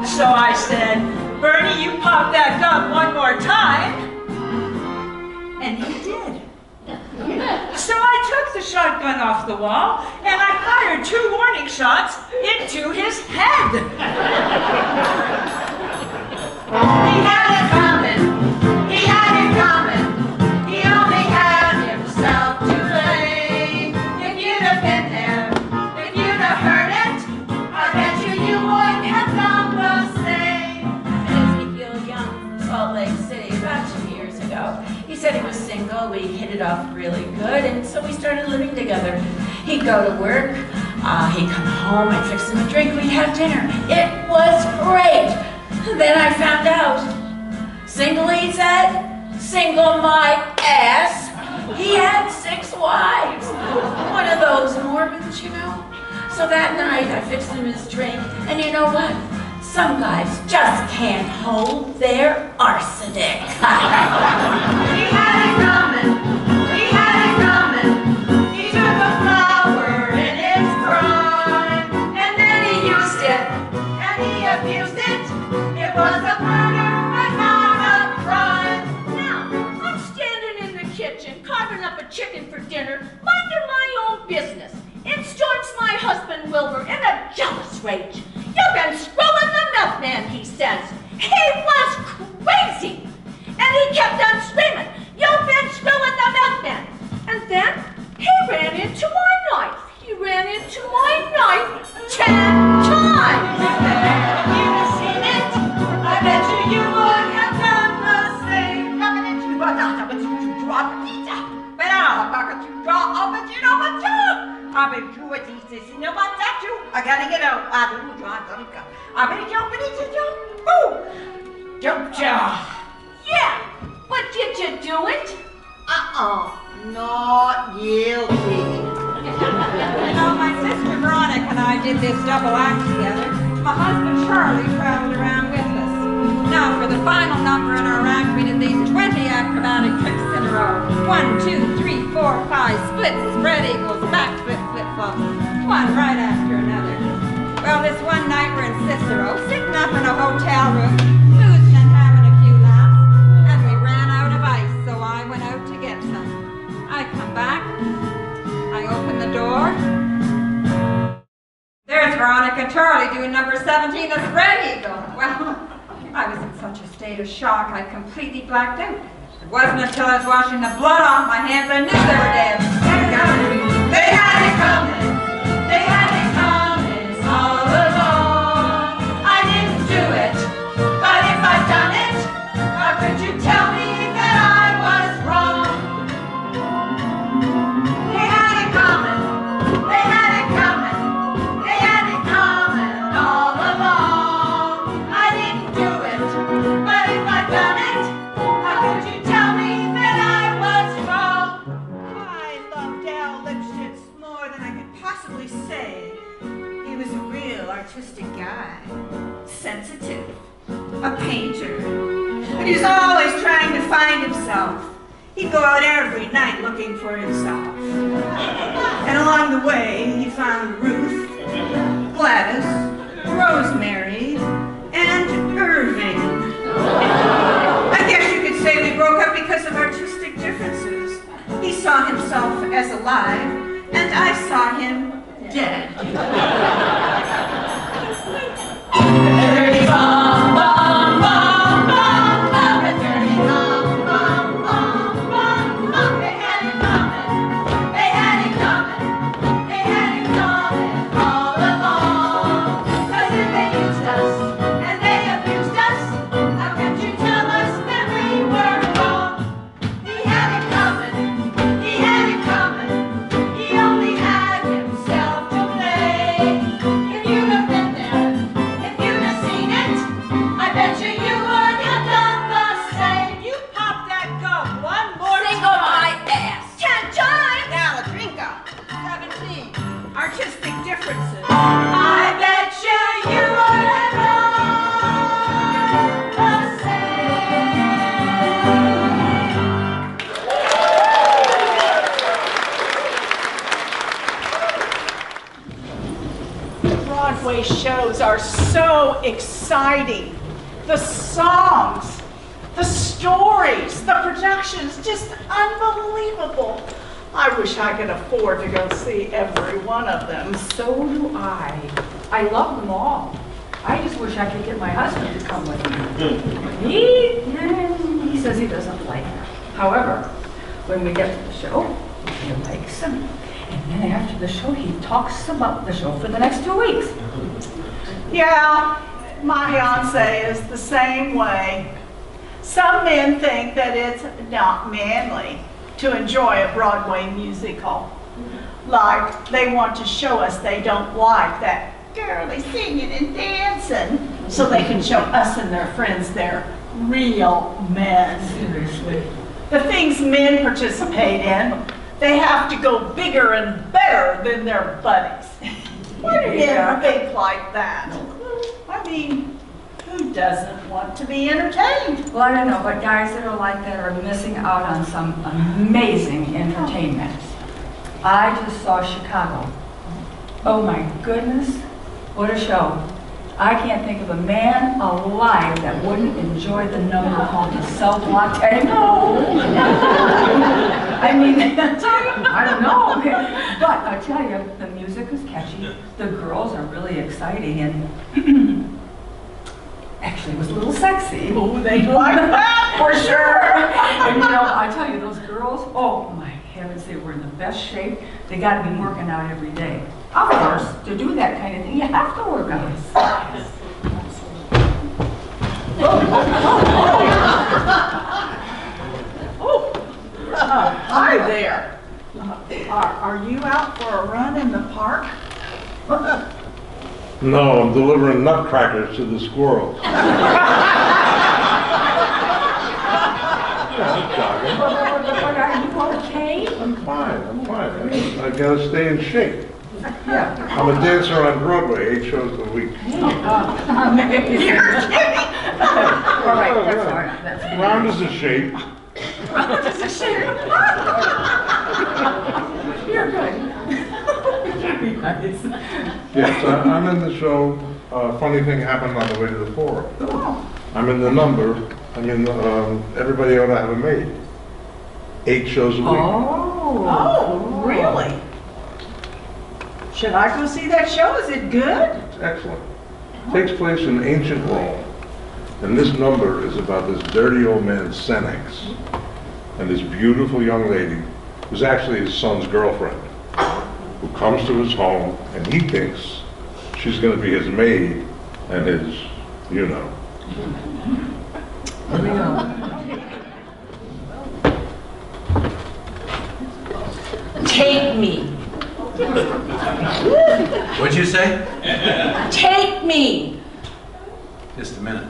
So I said, Bernie, you pop that gum one more time. And he did. So I took the shotgun off the wall and I fired 2 warning shots into his head. He had it coming. He had it coming. He only had himself to blame. If you'd have been there, if you'd have heard it, I bet you wouldn't have done the same. Ezekiel Young, Salt Lake City, about 2 years ago. He said he was single, we hit it off really good, and so we started living together. He'd go to work, he'd come home, I'd fix him a drink, we'd have dinner. It was great. Then I found out. Single, he said, single my ass. He had 6 wives. One of those Mormons, you know. So that night I fixed him his drink, and you know what? Some guys just can't hold their arsenic. He had it coming. He had it coming. He took a flower in his prime, and then he used it, and he abused it. It was a murder, but not a crime. Now, I'm standing in the kitchen, carving up a chicken for dinner, minding my own business. In storms my husband Wilbur in a jealous rage. You've been screwing the milkman, he says. He was crazy. And he kept on screaming, you've been screwing the milkman. And then he ran into my knife. He ran into my knife 10 times. If you'd have seen it, I bet you would have done the same. I gotta get out. Yeah, but did you do it? Not guilty. You know, my sister Veronica and I did this double act together. My husband Charlie traveled around with us. Now, for the final number in our act, we did these 20 acrobatic tricks in a row. 1, 2, 3, 4, 5, splits, spread eagles, backflip, flip-flops. One right after another. Well, this one night we're in Cicero, sitting up in a hotel room, boozing and having a few laughs, and we ran out of ice, so I went out to get some. I come back, I open the door. There's Veronica and Charlie doing number 17, the spread eagle. Well, I was in such a state of shock, I completely blacked out. It wasn't until I was washing the blood off my hands I knew they were dead. They had it coming. They had it coming all along. I didn't do it, but if I'd done it, how could you tell me that I was wrong? They had it coming. They had it coming. They had it coming all along. I didn't do it, but if I'd done it, how could you tell me that I was wrong? I loved Al Lipschitz more than I could possibly say. He was a real artistic guy, sensitive, a painter, but he was always trying to find himself. He He'd go out every night looking for himself. And along the way, he found Ruth, Gladys, Rosemary, and Irving. I guess you could say we broke up because of artistic differences. He saw himself as alive, and I saw him dead. Dirty bum, bum, bum, bum, bum, a dirty bum, bum, bum, bum, bum. They had it coming, they had it coming, they had it coming all along. 'Cause if they used us and they abused us, how could you tell us that we were wrong? He had it coming, he had it coming, he only had himself to blame. If you'd have been there, if you'd have seen it, I bet you would have done the same. You pop that gum one more time. Single my ass. 10 times. Now a drink up. 17. Artistic differences. I bet you would have done the same. Broadway shows are so exciting. The songs, the stories, the productions, just unbelievable. I wish I could afford to go see every one of them. So do I. I love them all. I just wish I could get my husband to come with me. He says he doesn't like it. However, when we get to the show, he likes them. And then after the show, he talks about the show for the next 2 weeks. Yeah, my fiance is the same way. Some men think that it's not manly to enjoy a Broadway musical. Like they want to show us they don't like that girly singing and dancing, so they can show us and their friends they're real men. Seriously. The things men participate in, they have to go bigger and better than their buddies. Why do men think like that? I mean, who doesn't want to be entertained? Well, I don't know, but guys that are like that are missing out on some amazing entertainment. I just saw Chicago. Oh my goodness, what a show. I can't think of a man alive that wouldn't enjoy the number called the Cell Block Tango. I mean, I don't know. But I tell you, the music is catchy. The girls are really exciting and actually it was a little sexy. Oh, they like that for sure. And you know, I tell you, those girls, oh my heavens, they were in the best shape. They got to be working out every day. Of course, to do that kind of thing, you have to work out. Hi there. Are you out for a run in the park? No, I'm delivering nutcrackers to the squirrels. Yeah, I'm jogging. But are you okay? I'm fine. I gotta stay in shape. Yeah. I'm a dancer on Broadway, 8 shows a week. You're kidding. All right, that's all right. That's Round is a shape. Round is a shape. You're good. Yes, I'm in the show. Funny thing happened on the way to the forum. I'm in the number. I'm in Everybody Ought to Have a Maid. 8 shows a week. Oh, really? Should I go see that show? Is it good? It's excellent. It takes place in ancient Rome. And this number is about this dirty old man, Senex, and this beautiful young lady, who's actually his son's girlfriend, who comes to his home, and he thinks she's going to be his maid and his, you know. Here we go. Take me. What'd you say? Take me. Just a minute.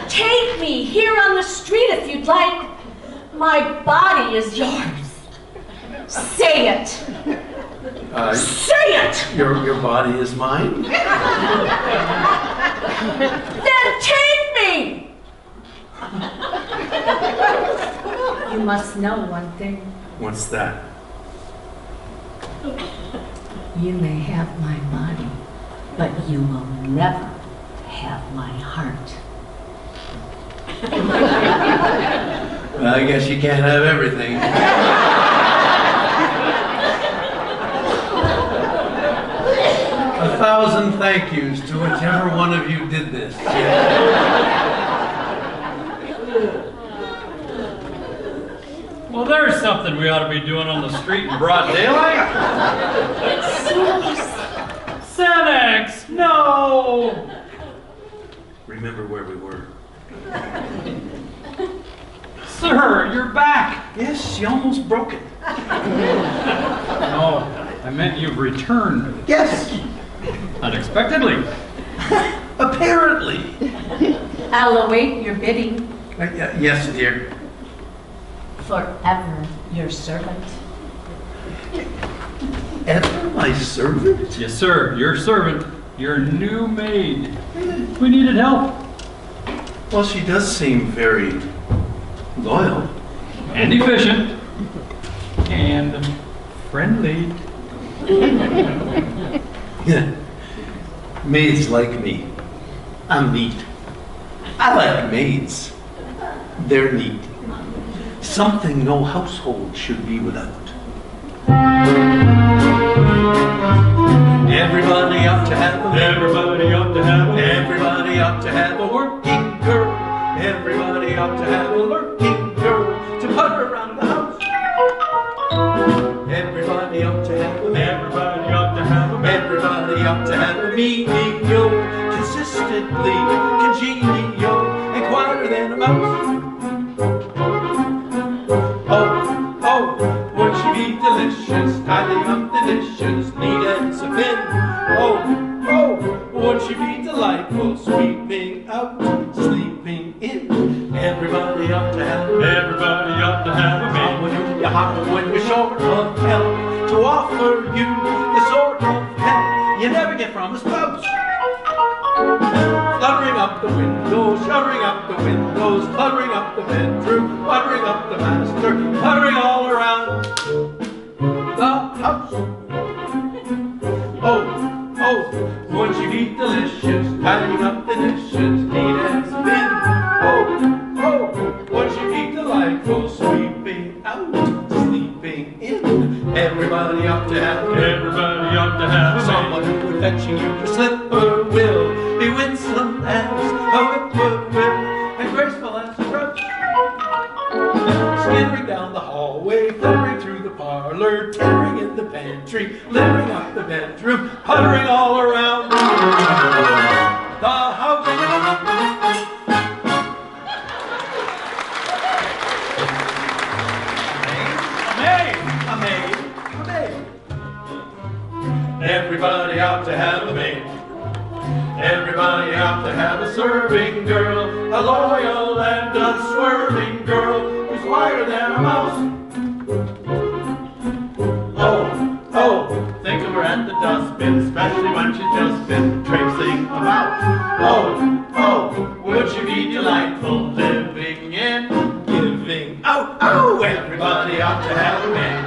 Take me here on the street if you'd like. My body is yours. Say it. Say it! Your body is mine? Then take me! You must know one thing. What's that? You may have my body, but you will never have my heart. Well, I guess you can't have everything. 1,000 thank yous to whichever one of you did this. Well, there's something we ought to be doing on the street in broad daylight. Senex, no! Remember where we were. Sir, you're back. Yes, you almost broke it. No, I meant you've returned. Yes. Unexpectedly. Apparently. I'll await your bidding. Yes, dear. Forever your servant. Ever my servant? Yes, sir, your servant, your new maid. We needed help. Well, she does seem very loyal. And efficient. And friendly. Maids like me. I'm neat. I like maids. They're neat. Something no household should be without. Everybody ought to have a maid. Everybody ought to have a Everybody ought to have a working girl. Everybody ought to have a lurking girl to putter around the house. Everybody ought to have a maid. Everybody ought to have a maid. Everybody ought to have a medio, consistently congenial and quieter than a mouse. Would she be delicious, tidying up the dishes, neat as a pin? Would she be delightful, sweeping out, sleeping in? Everybody ought to have a maid. Everybody ought to have a maid. When you hop when you're short of help to offer you the sort of help you never get from a spouse. Fluttering up the windows, shuttering up the windows, cluttering up the bedroom, buttering up the master, puttering all around the house. Would she be delicious, tidying up the dishes, neat as a pin? Would she be delightful, sweeping out, sleeping in? Everybody ought to have a maid. Everybody ought to have a maid. Someone who would fetching you your slipper will be winsome as a whippoorwill and graceful as a roach. Skittering down the hallway, flittering through the parlor, tearing in the pantry, littering up the bedroom, puttering all around the house. Everybody ought to have a maid. Everybody ought to have a serving girl, a loyal and unswerving girl who's quieter than a mouse. Think of her at the dustbin, especially when she's just been traipsing about. Would she be delightful, living in, giving out? Everybody ought to have a maid.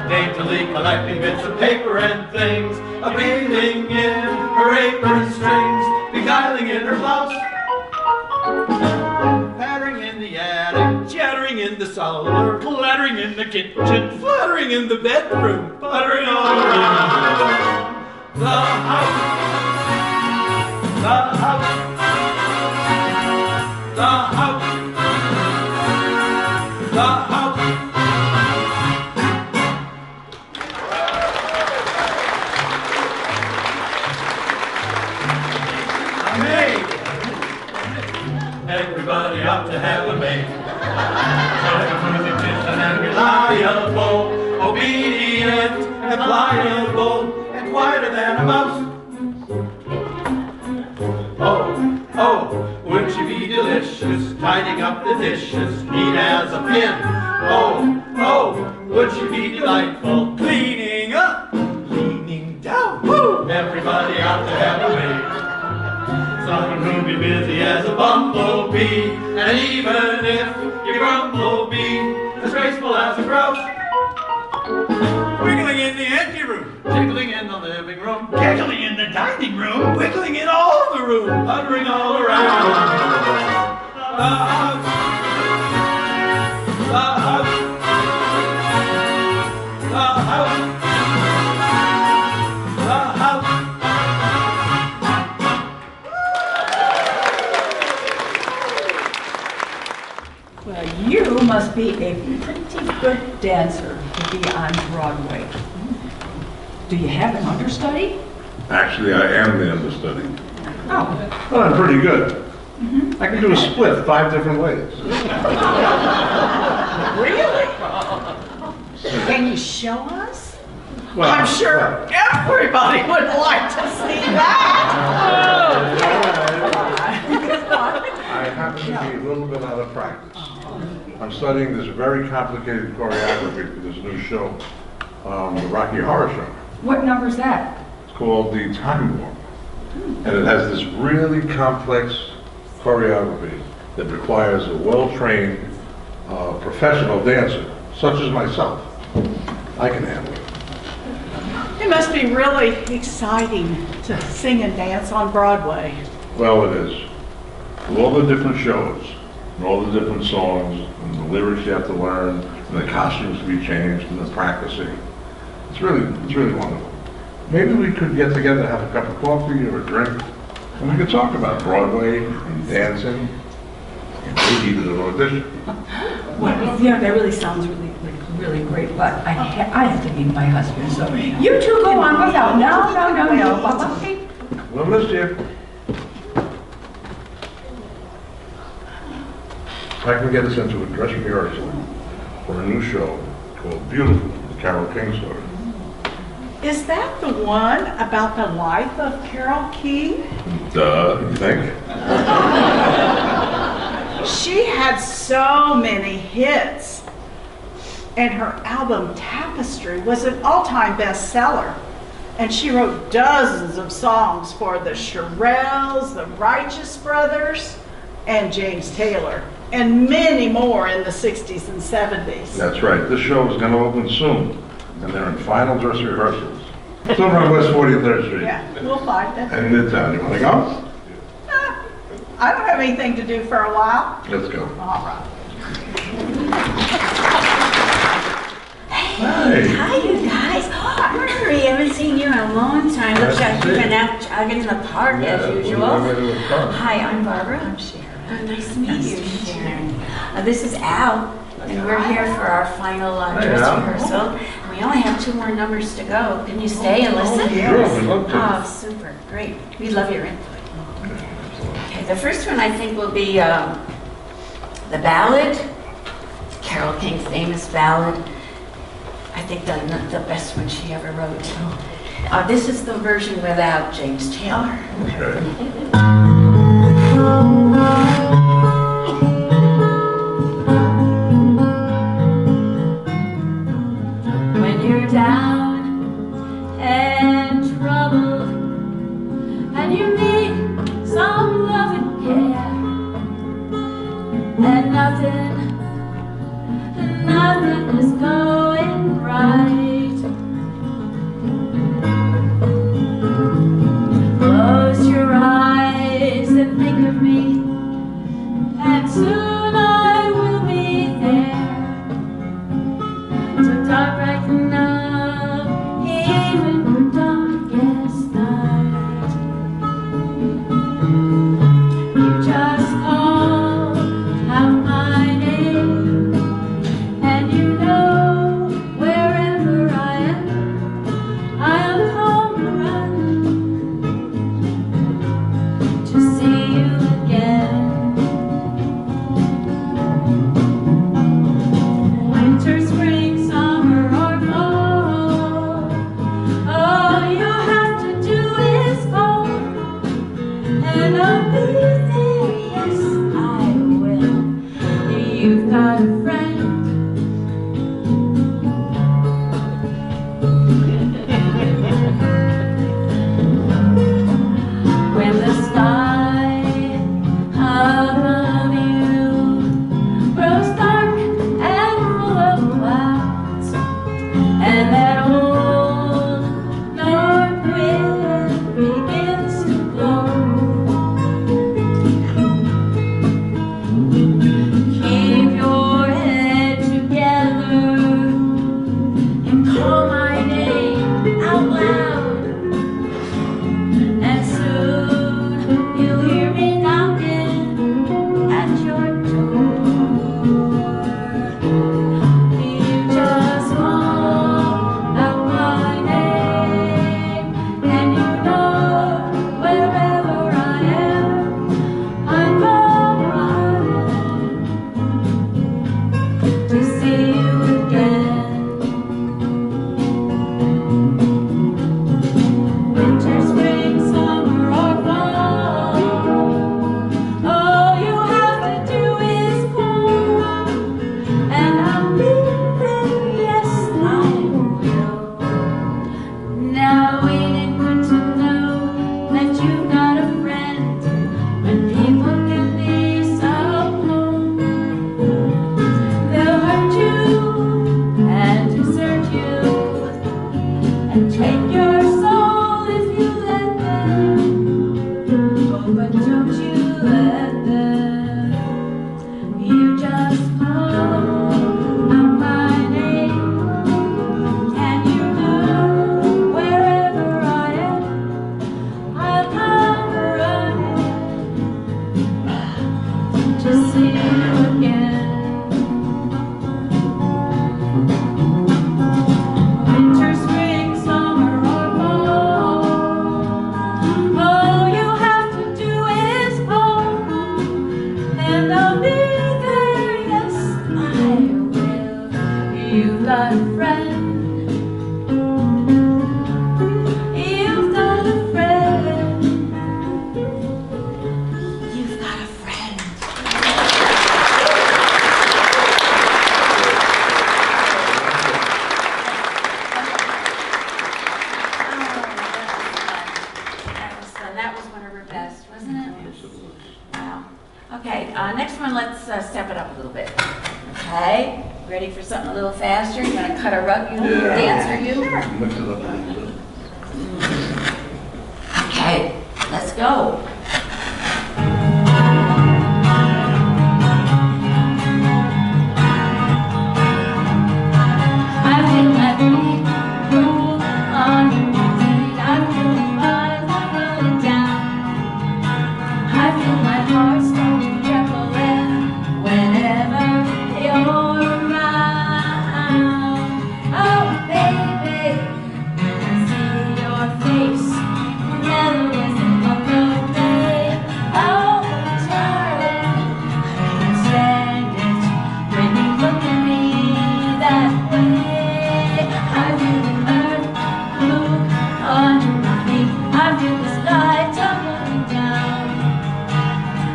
Daintily collecting bits of paper and things, a-bathing in her apron strings, beguiling in her blouse, pattering in the attic, chattering in the cellar, clattering in the kitchen, fluttering in the bedroom, puttering all around the house, the house, the house, the house. Everybody ought to have a maid. And reliable, obedient and pliable, and quieter than a mouse. Would she be delicious, tidying up the dishes, neat as a pin? Would she be delightful, cleaning up be busy as a bumblebee. And even if you grumble, be as graceful as a grouse. Wiggling in the empty room, Jiggling in the living room, giggling in the dining room, wiggling in all the room. puttering all around. The house, the house, the house, the house. Well, you must be a pretty good dancer to be on Broadway. Do you have an understudy? Actually, I am the understudy. Oh. Well, I'm pretty good. I can do a split 5 different ways. Really? Can you show us? Well, I'm sure everybody would like to see that. I happen to be a little bit out of practice. I'm studying this very complicated choreography for this new show, the Rocky Horror Show. What number's that? It's called The Time Warp. And it has this really complex choreography that requires a well-trained professional dancer, such as myself. I can handle it. It must be really exciting to sing and dance on Broadway. Well, it is. With all the different shows, and all the different songs, and the lyrics you have to learn, and the costumes to be changed, and the practicing. It's really wonderful. Maybe we could get together, have a cup of coffee or a drink, and we could talk about Broadway and dancing, and maybe even an audition. Well, yeah, that really sounds really great, but I have to meet my husband, so you two go on without. No. Okay. We'll miss you. I can get us into a dress rehearsal for a new show called Beautiful, the Carole King story. Is that the one about the life of Carole King? Duh, you think? She had so many hits, and her album Tapestry was an all-time bestseller. And she wrote dozens of songs for the Shirelles, the Righteous Brothers, and James Taylor, and many more in the 60s and 70s. That's right. This show is going to open soon, and they're in final dress rehearsals. It's over on West 43rd Street. Yeah, we'll find it. And Midtown. You want to go? I don't have anything to do for a while. Let's go. All right. Hey, hi you guys. Marjorie, I haven't seen you in a long time. Looks like you've been out jogging in the park as usual. Hi, I'm Barbara. I'm Sharon. Oh, nice to meet you, Sharon. This is Al, and we're here for our final dress rehearsal. We only have 2 more numbers to go. Can you stay and listen? Sure, we'd love to. Oh, super, great. We love your input. Okay, the first one I think will be the ballad, Carole King's famous ballad. I think the best one she ever wrote. This is the version without James Taylor. Okay. When you're down and troubled, and you need some love and care, and nothing is going right. Close your eyes. Wow. Okay, next one, let's step it up a little bit. Okay, ready for something a little faster? You want to cut a rug, you dancer, you? Mix it up a little bit. Okay, let's go. I feel my feet move under my feet. I feel the fires are rolling down. I feel my heart start to tremble whenever you're around. Oh, baby, when I see your face, never was a longer day. Oh, darling, I can't stand it when you look at me that way. I feel the earth move under my feet. I feel the sky tumbling down.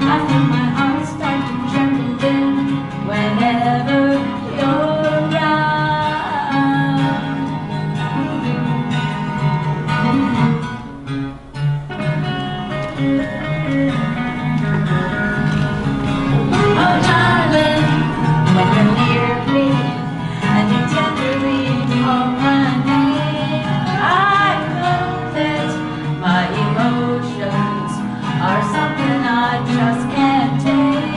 I feel my heart start to tremble whenever you're around. Oh, darling, when you're near me and you tenderly call my name, I know that my emotions are something I just can't take.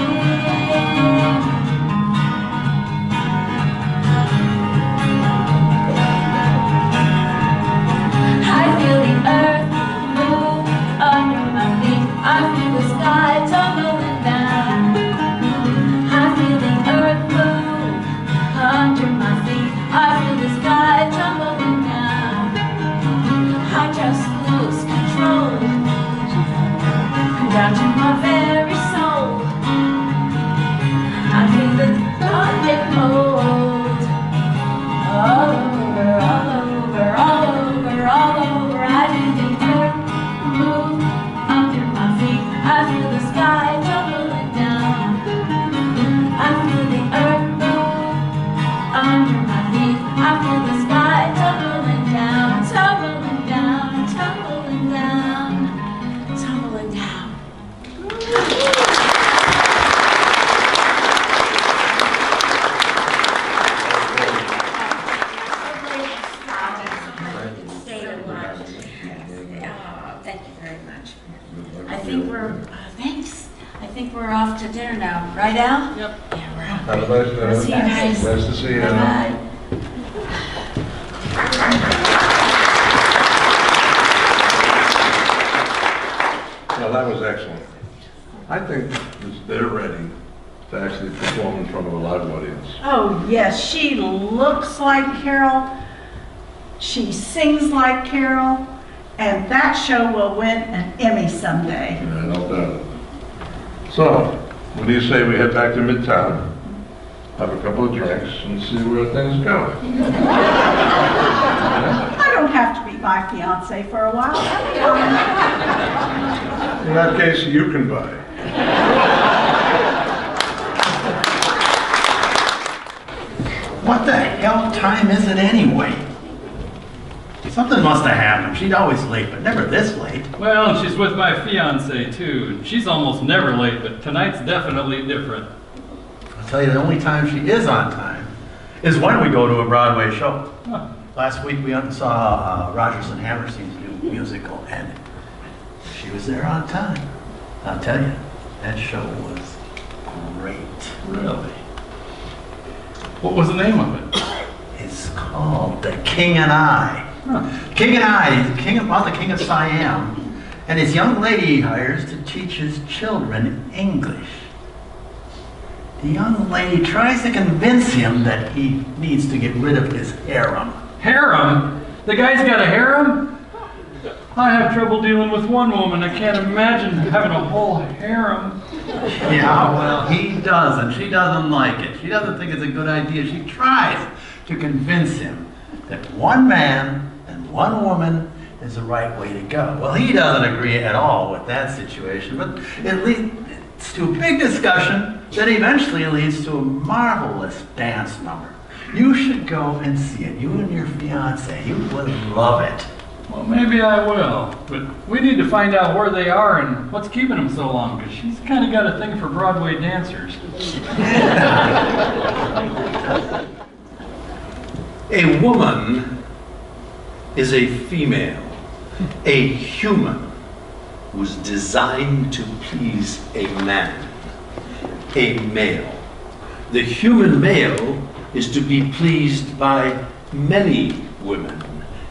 I feel the earth move under my feet. I feel the sky tumbling down. I feel the earth move under my feet. I feel the sky tumbling down. I just lose control down to my very soul. I feel the thought take hold all over, all over, all over, all over. I feel the earth move under my feet. I feel the sky tumbling down. I feel the earth move under my feet. I feel the sky tumbling down, tumbling down, tumbling down, tumbling down. Stay a while. Thank you very much. I think we're, thanks. I think we're off to dinner now. Right, Al? Yep. Yeah, we're off. Have a nice dinner. See you guys. Nice to see you. Bye-bye. Well, that was excellent. I think they're ready to actually perform in front of a live audience. Oh, yes, she looks like Carol. She sings like Carol. And that show will win an Emmy someday. Yeah, no doubt. So, what do you say we head back to Midtown, have a couple of drinks, and see where things go? I don't have to be my fiance for a while. In that case, you can buy. What the hell time is it anyway? Something must have happened. She's always late, but never this late. Well, she's with my fiance too. She's almost never late, but tonight's definitely different. I'll tell you, the only time she is on time is when we go to a Broadway show. Huh. Last week we went and saw Rodgers and Hammerstein's new musical, and she was there on time. I'll tell you, that show was great. Really? What was the name of it? It's called The King and I. Huh. King and I, about the King of Siam, and his young lady he hires to teach his children English. The young lady tries to convince him that he needs to get rid of his harem. Harem? The guy's got a harem? I have trouble dealing with one woman. I can't imagine having a whole harem. Yeah, well, he does, and she doesn't like it. She doesn't think it's a good idea. She tries to convince him that one man and one woman is the right way to go. Well, he doesn't agree at all with that situation, but it leads to a big discussion that eventually leads to a marvelous dance number. You should go and see it. You and your fiance, you would love it. Well, maybe I will, but we need to find out where they are and what's keeping them so long, because she's kind of got a thing for Broadway dancers. A woman is a female, a human who's designed to please a man, a male. The human male is to be pleased by many women,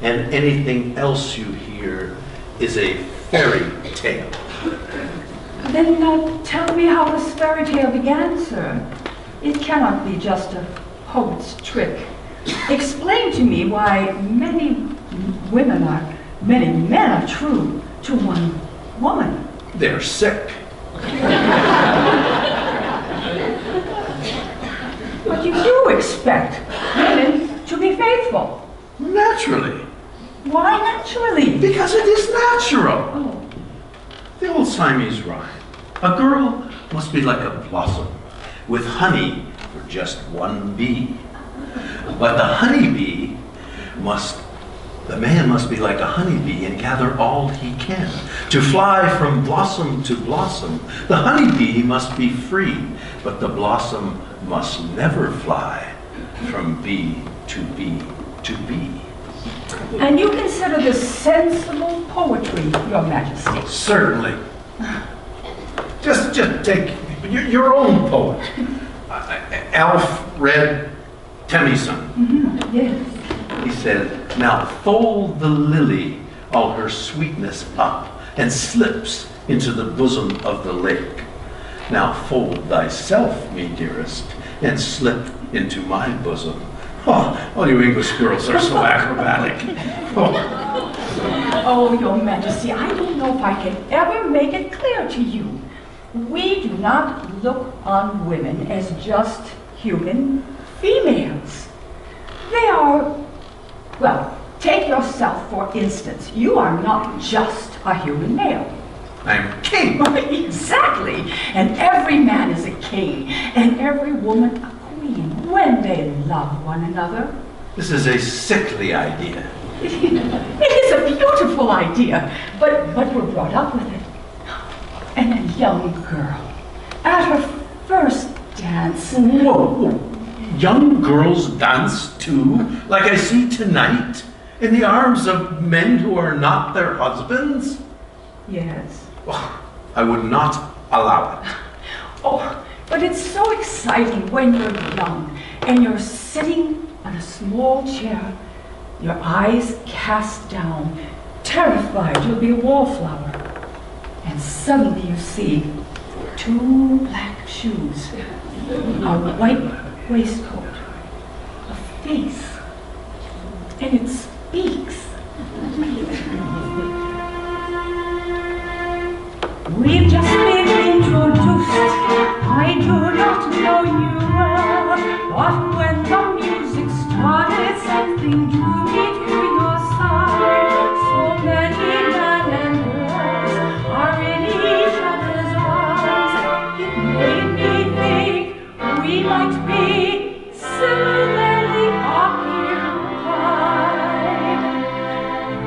and anything else you hear is a fairy tale. Then tell me how this fairy tale began, sir. It cannot be just a poet's trick. Explain to me why many men are true to one woman. They're sick. But you do expect women to be faithful. Naturally. Why naturally? Because it is natural. Oh. The old Siamese rhyme. A girl must be like a blossom with honey for just one bee. But the man must be like a honeybee and gather all he can. To fly from blossom to blossom, the honeybee must be free, but the blossom must never fly from bee to bee to bee. And you consider this sensible poetry, Your Majesty? Certainly. Just take your own poet. Alfred Tennyson. Mm-hmm. Yes. He said, now fold the lily all her sweetness up and slips into the bosom of the lake. Now fold thyself, me dearest, and slip into my bosom. Oh, all you English girls are so acrobatic. Oh, Your Majesty, I don't know if I can ever make it clear to you. We do not look on women as just human females. They are, well, take yourself for instance. You are not just a human male. I'm king. Exactly. And every man is a king, and every woman a queen when they love one another. This is a sickly idea. It is a beautiful idea, but we're brought up with it. And a young girl, at her first dance. Whoa. Young girls dance too, like I see tonight, in the arms of men who are not their husbands? Yes. Oh, I would not allow it. Oh, but it's so exciting when you're young and you're sitting on a small chair, your eyes cast down, terrified you'll be a wallflower. And suddenly you see 2 black shoes, a white waistcoat, a face, and it speaks. We've just been introduced. I do not know you well, but when the music started, something drew me to your side. So many men and boys are in each other's arms. It made me think we might be similarly occupied.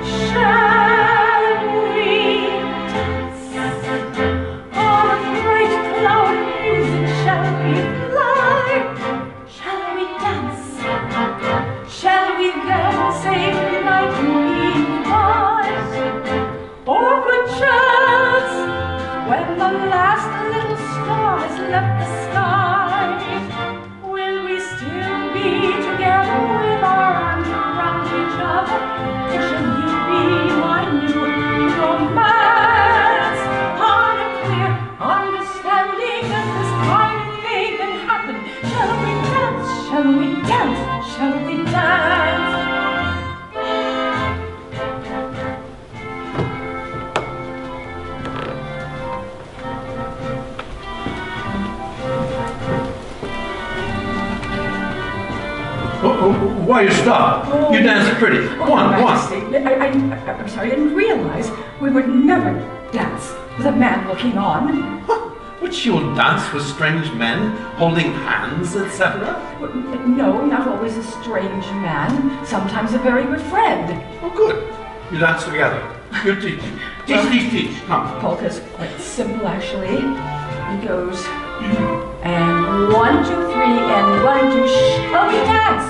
Shall we dance on a bright cloud of music? Shall we fly? Shall we dance? Shall we then say goodnight to goodbyes? Or perchance, when the last little star has left the sky, will we still be together with our arms around each other? Or shall you be my new romance? On a clear understanding that this kind of thing can happen. Shall we dance? Shall we dance? Shall we dance? Why you stop? You dance pretty. Go on. I'm sorry, I didn't realize we would never dance with a man looking on. Which you'll dance with strange men, holding hands, etc.? No, not always a strange man. Sometimes a very good friend. Oh, good. You dance together. You teach. Teach. Come. Polka's quite simple, actually. It goes, and 1, 2, 3, and 1, 2, shall we dance?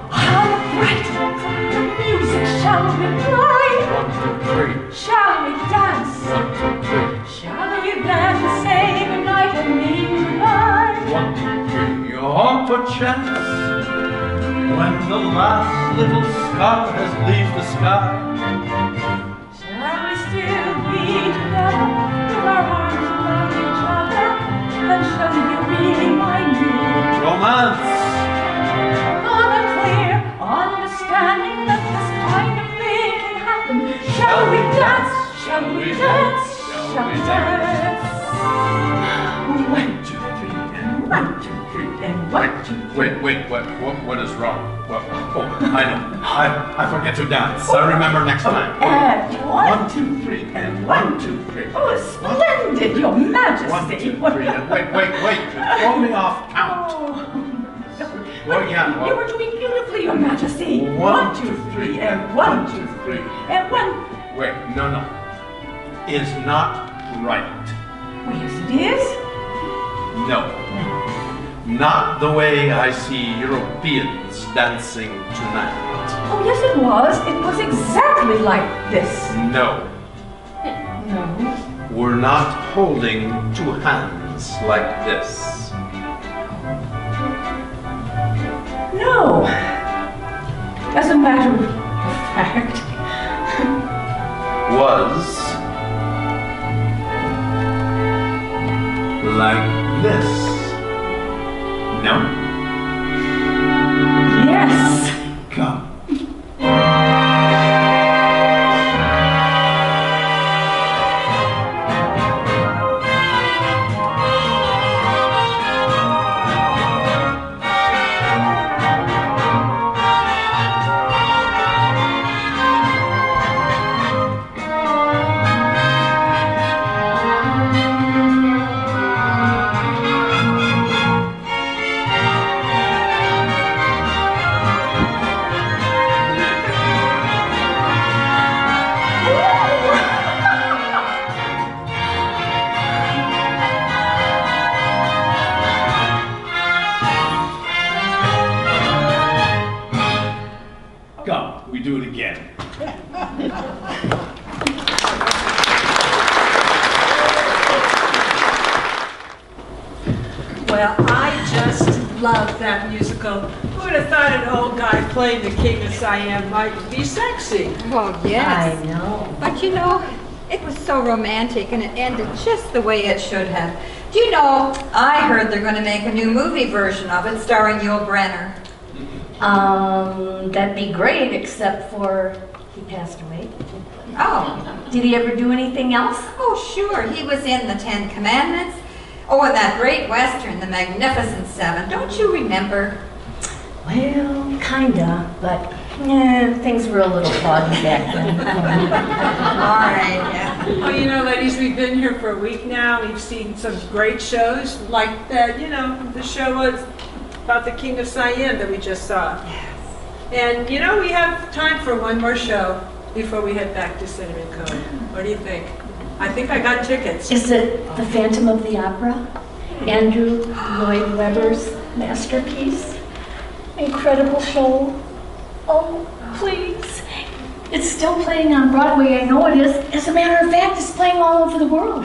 How bright the music shall we play? 1, 2, 3. Shall we dance? 1, 2, 3. Shall we then say goodnight and mean goodbye? 1, 2, 3. Your perchance, when the last little star has leave the sky. Shall we still be together with our arms around each other? And shall you be my new Romance. on a clear understanding that this kind of thing can happen? Shall we dance? Shall we dance? Shall we dance? 1, 2, 3, and 1, 2, 3, and 1, 2, 3. Wait, what is wrong? What? Oh, I know. I forget to dance. I remember next time. And 1, 2, 3, and 1, 2, 3. Oh, splendid, Your Majesty. 1, 2, 3, and wait. You throw me off count. Well, yeah, You were doing beautifully, Your Majesty. 1, 2, 3, and 1, 2, 3. And 1. Wait, no. Is not right. Well, yes, it is. No. Not the way I see Europeans dancing tonight. Oh, yes, it was. It was exactly like this. No. No. We're not holding two hands like this. No. As a matter of fact, Was like this. No? yes. Come. Come, we do it again. Well, I just love that musical. Who would have thought an old guy playing the King of Siam might be sexy? Well, yes. I know. But you know, it was so romantic and it ended just the way it should have. Do you know, I heard they're going to make a new movie version of it starring Yul Brynner. That'd be great, except for he passed away. Oh. Did he ever do anything else? Oh, sure. He was in the Ten Commandments. Oh, and that great Western, The Magnificent Seven. Don't you remember? Well, kinda, but things were a little foggy back then. All right, yeah. Oh, you know, ladies, we've been here for a week now. We've seen some great shows, like that, you know, the show was about the King of Siam that we just saw. Yes. And, you know, we have time for one more show before we head back to Cinnamon Cove. What do you think? I think I got tickets. Is it The Phantom of the Opera? Andrew Lloyd Webber's masterpiece? Incredible show. Oh, please. It's still playing on Broadway, I know it is. As a matter of fact, it's playing all over the world.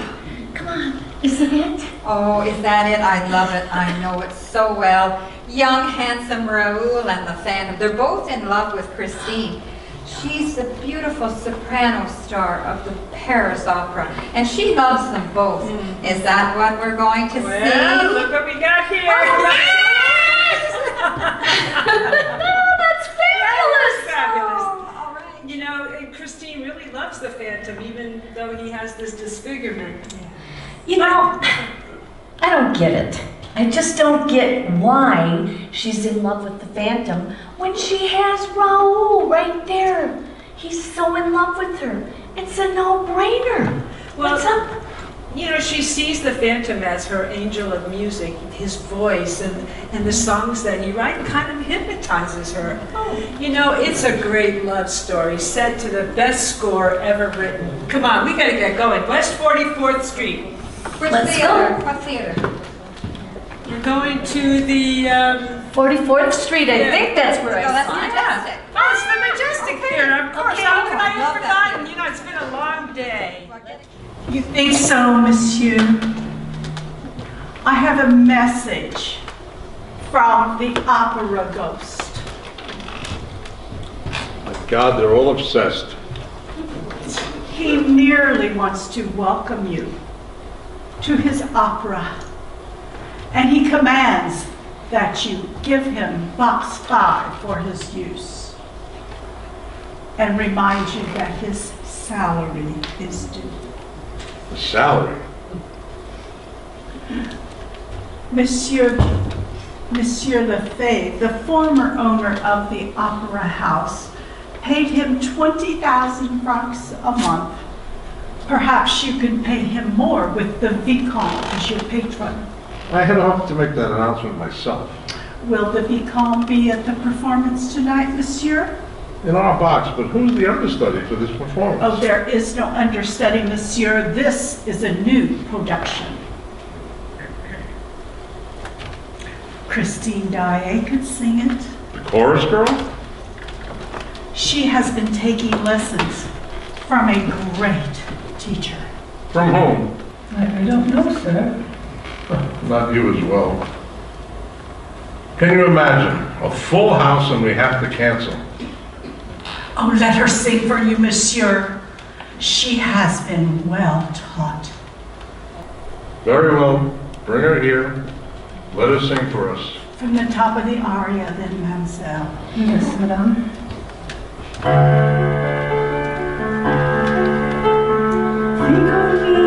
Come on, isn't it? Oh, is that it? I love it. I know it so well. Young, handsome Raoul and the Phantom. They're both in love with Christine. She's the beautiful soprano star of the Paris Opera, and she loves them both. Is that what we're going to see? Well, look what we got here. That's fabulous. Fabulous. All right. You know, and Christine really loves the Phantom, even though he has this disfigurement. You know, I don't get it. I just don't get why she's in love with the Phantom when she has Raoul right there. He's so in love with her. It's a no-brainer. Well, What's up? You know, she sees the Phantom as her angel of music. His voice and the songs that he writes kind of hypnotizes her. You know, it's a great love story set to the best score ever written. Come on, we gotta get going. West 44th Street. Let's go. What theater? We're going to the 44th Street, I think that's where I that's saw it. fantastic. Oh, it's the Majestic Theater, of course. Okay, How could I I have love that forgotten? You know, it's been a long day. You think so, monsieur? I have a message from the opera ghost. My God, they're all obsessed. He merely wants to welcome you to his opera, and he commands that you give him box 5 for his use, and remind you that his salary is due. The salary. Monsieur Lefebvre, the former owner of the Opera House, paid him 20,000 francs a month. Perhaps you can pay him more with the Vicomte as your patron. I had hoped to make that announcement myself. Will the Vicomte be at the performance tonight, monsieur? In our box, but who's the understudy for this performance? Oh, there is no understudy, monsieur. This is a new production. Christine Daae could sing it. The chorus girl? She has been taking lessons from a great teacher. From whom? I don't know, sir. Not you as well. Can you imagine? A full house and we have to cancel. Oh, let her sing for you, monsieur. She has been well taught. Very well. Bring her here. Let her sing for us. From the top of the aria, then, mademoiselle. Yes, madame.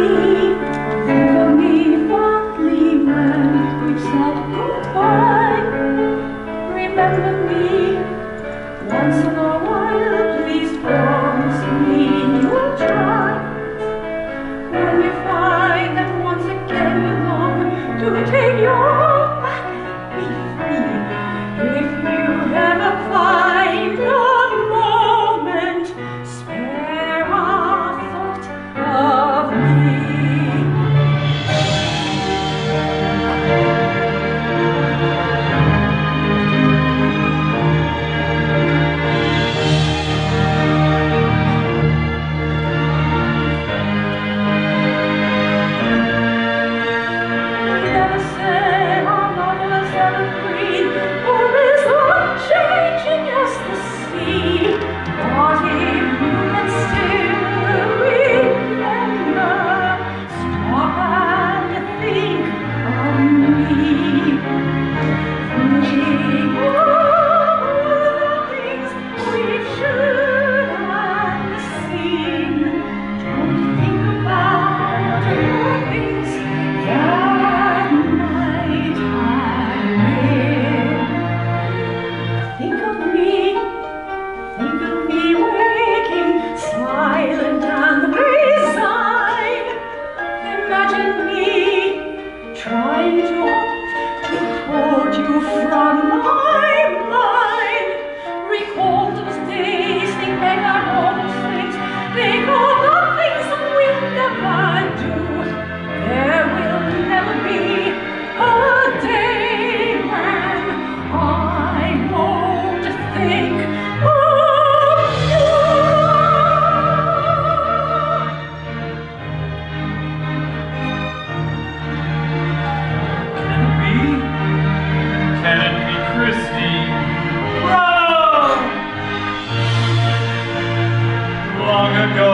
Think of me fondly when we've said goodbye. Remember me once in a while, please promise me you'll try. When you find that once again you long to take your back and be free, if you ever find a moment, spare a thought of me. We never said our love was evergreen, or is unchanging as the sea. But if you can still remember, stop and think of me. Think of the things we should have seen. Don't think about the things that might have been. Think of me waking, silent and resigned. Imagine me trying to hold you from my mind. Recall those days, think back on all those things, think of the things we'll never do. There will never be a day when I won't think of you. Can it be Christy? Bravo! Long ago,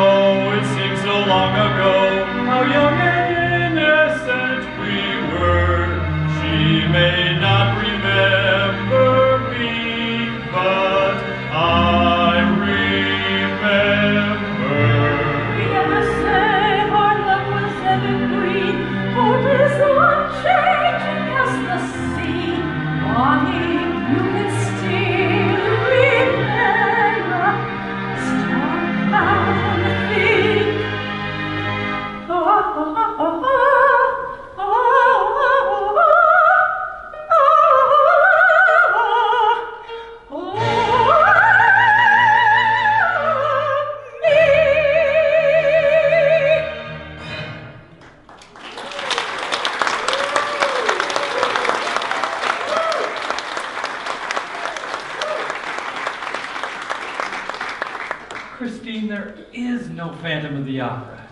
mean there is no Phantom of the Opera.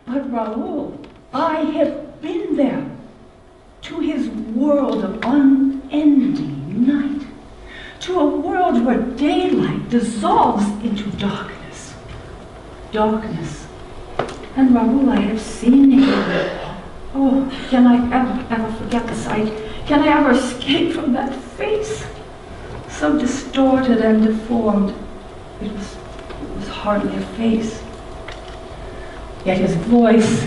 But Raoul, I have been there, to his world of unending night, to a world where daylight dissolves into darkness. Darkness. And Raoul, I have seen him. Oh, can I ever forget the sight? Can I ever escape from that face? So distorted and deformed. It was hardly a face. Yet his voice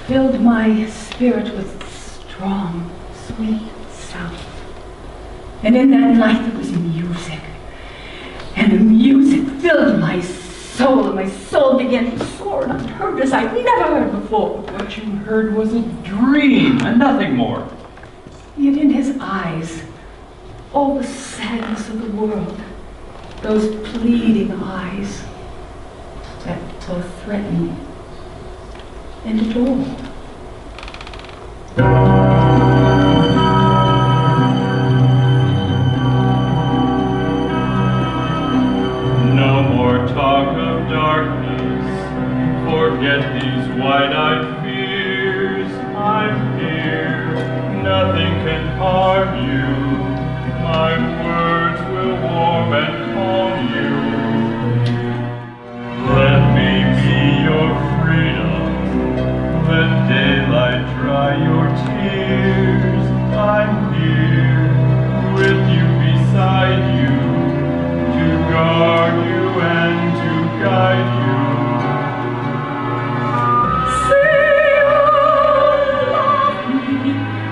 filled my spirit with strong, sweet sound. And in that night there was music. And the music filled my soul, and my soul began to soar unheard as I'd never heard before. What you heard was a dream and nothing more. Yet in his eyes, all the sadness of the world, those pleading eyes that both threaten and adore. No more talk of darkness, forget these wide-eyed fears. I'm here, nothing can harm you. My words will warm and calm you. Let me be your freedom. Let daylight dry your tears. I'm here, with you beside you, to guard you and to guide you. Say you love me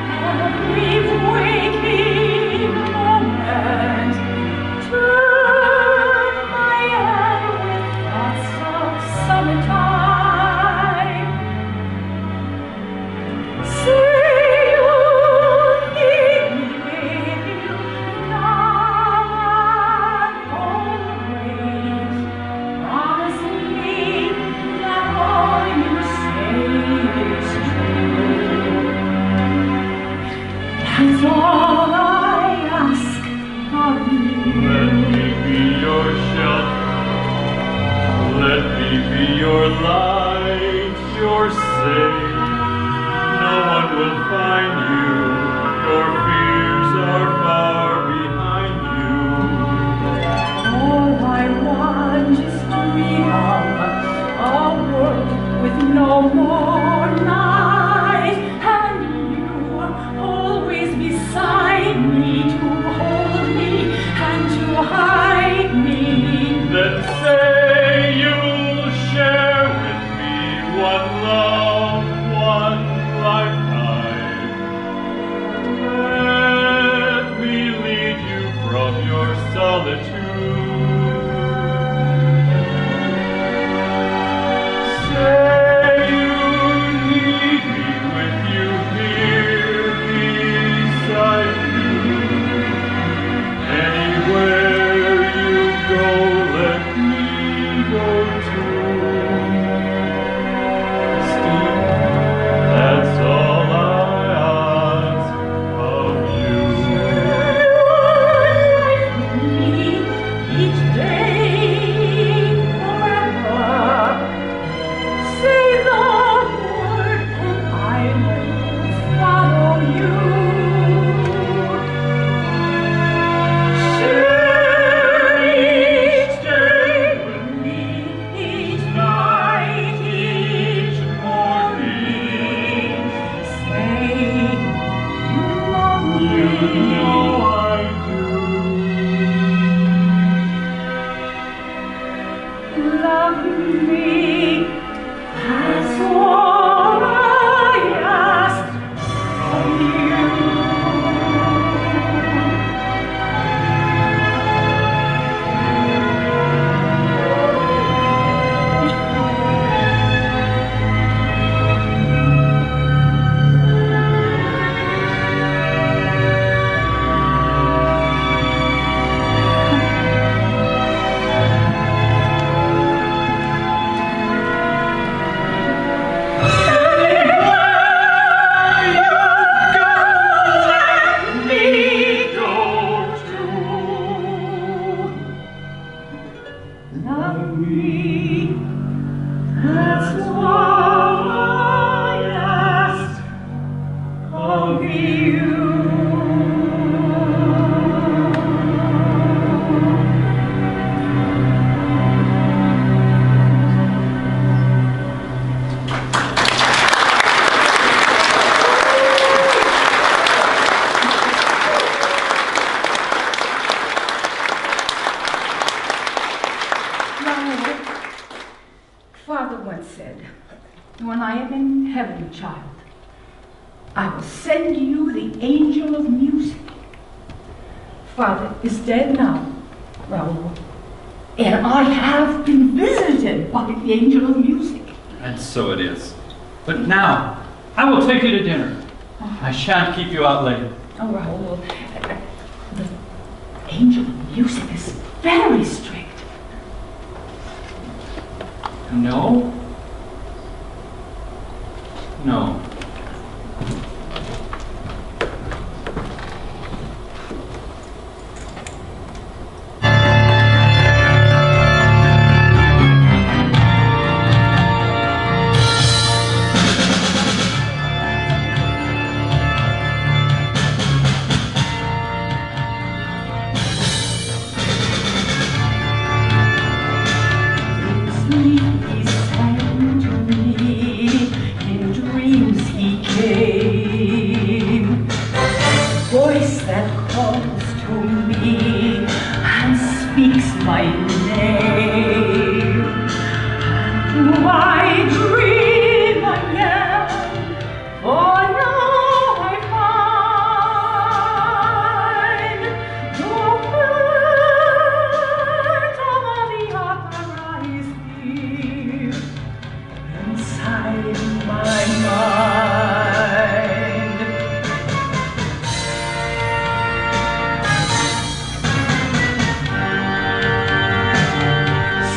every waking moment. Turn my head with thoughts of summertime. Say you need me, baby, now and always. Promise me that all you say is true. That's all I ask of you. Let me be your shelter. Let me be your light, your safe. No one will find you. Your fears are far behind you. All I want is freedom, a world with no more night, and you always beside me to hold me and to hide me. Then say you'll share with me one love, one lifetime. of you. Father once said, when I am in heaven, child, I will send you the angel of music. Father is dead now, Raoul, and I have been visited by the angel of music. And so it is. But now, I will take you to dinner. I shan't keep you out late. Oh, Raoul, the angel of music is very strict. No? No.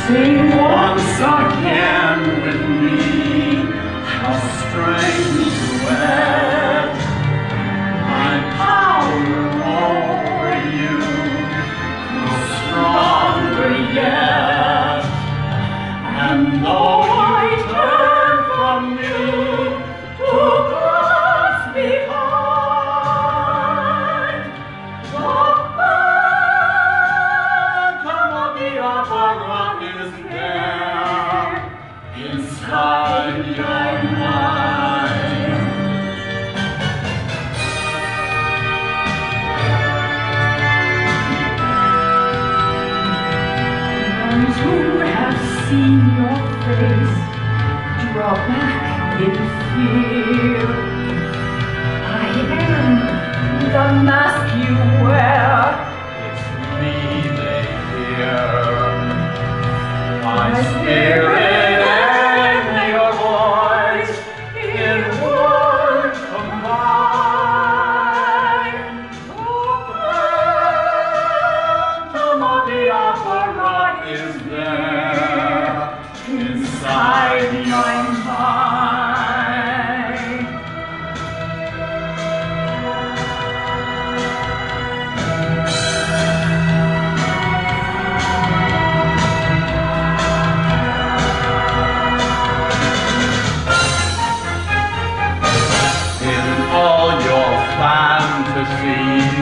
Sing once again with me, how strange duet. My power over you grows stronger yet. And though you turn from me to close behind, the phantom of the opera is there inside your mind. Those who have seen your face draw back in fear. I am the mask you wear. It's me they hear. My spirit and your voice in one combine. The phantom of the opera is there inside your mind. In all your fantasies,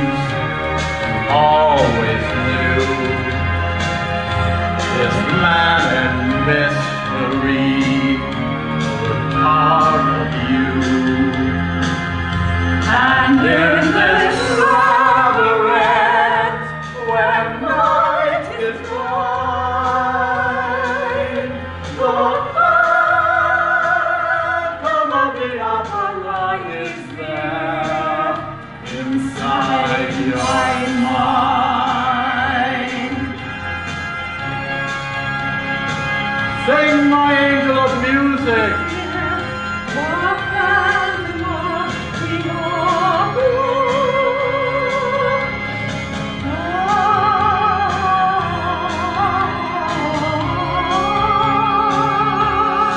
you always knew this man and mystery were part of you. And in this labyrinth, where night is wide, the phantom of the opera is there inside your mind. Sing, my angel of music.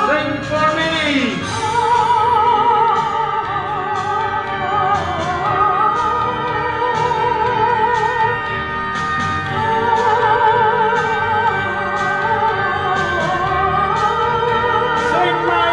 Sing for me. Sing, my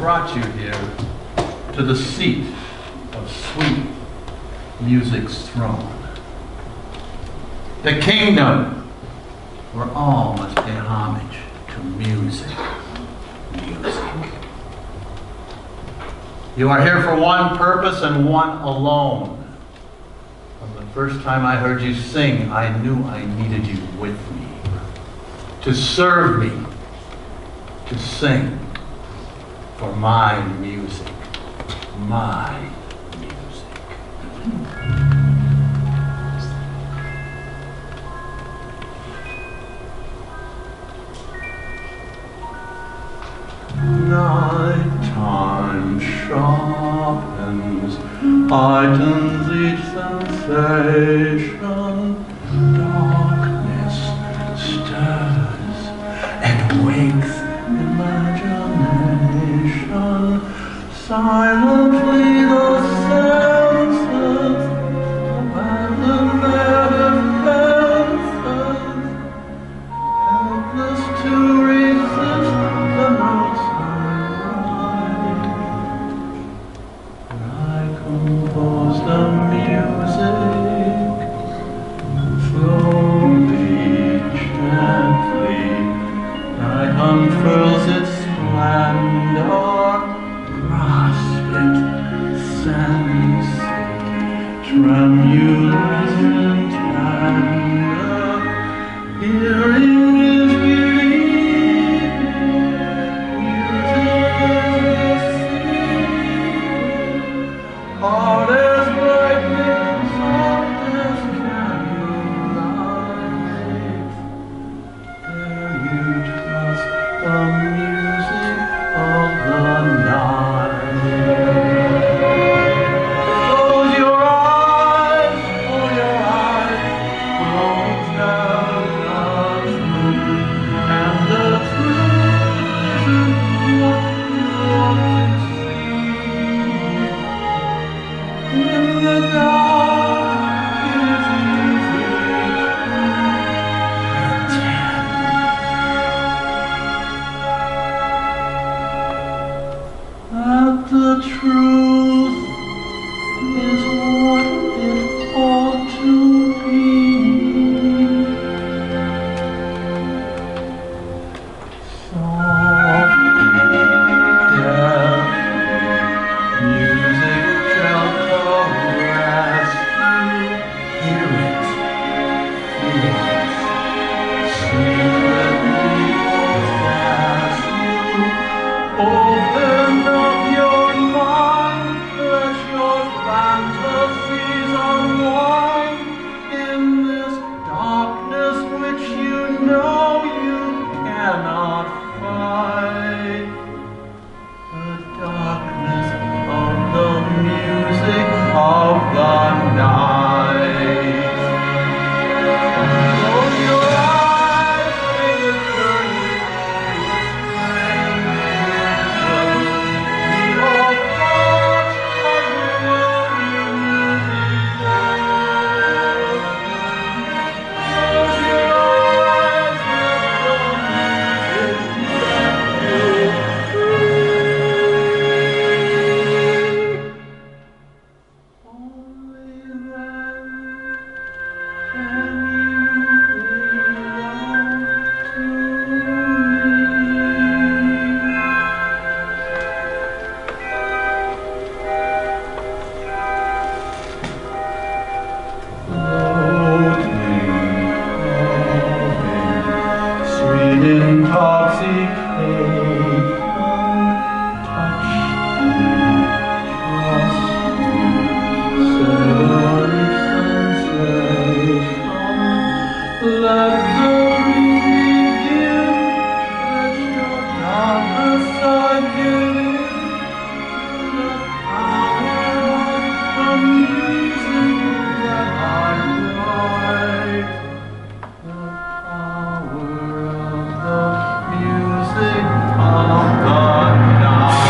brought you here to the seat of sweet music's throne. The kingdom where all must pay homage to music. Music. You are here for one purpose and one alone. From the first time I heard you sing, I knew I needed you with me. To serve me. To sing for my music. My music. Nighttime sharpens, heightens each sensation. Darkness stirs and wakes imagination. Silently the senses abandon their defenses, helpless to resist the notes I compose the music, slowly, gently, night unfurls its splendor, grasp it, sense it, tremulous and tender, hearing is believing, music is deceiving, heart as brightening, soft as candlelight. There you trust the music of the night. Close your eyes, growing down the truth, and the truth isn't what you want to see. In the dark, it is easy to pretend. That the truth is what it ought to be. Softly, deaf, music shall caress you. Hear it, feel it, secretly possess you. Open up your mind, let your fantasies unwind in this darkness which you know you cannot fight. The darkness of the music of the night. Close your eyes, feel the journey to a strange world. We all part of the world you deserve. Close your eyes, let the music set you free. Only then can you belong to me. Floating, sweet intoxication, touch me, trust me, savor each sensation. Let the dream begin, let your darkness I give in to the power of the music that I write. The power of the music of the night.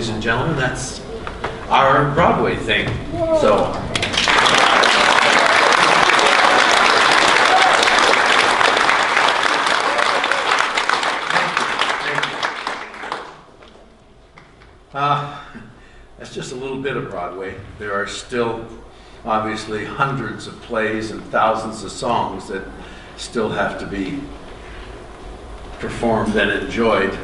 ladies and gentlemen, that's our Broadway thing. So. That's just a little bit of Broadway. There are still obviously hundreds of plays and thousands of songs that still have to be performed and enjoyed.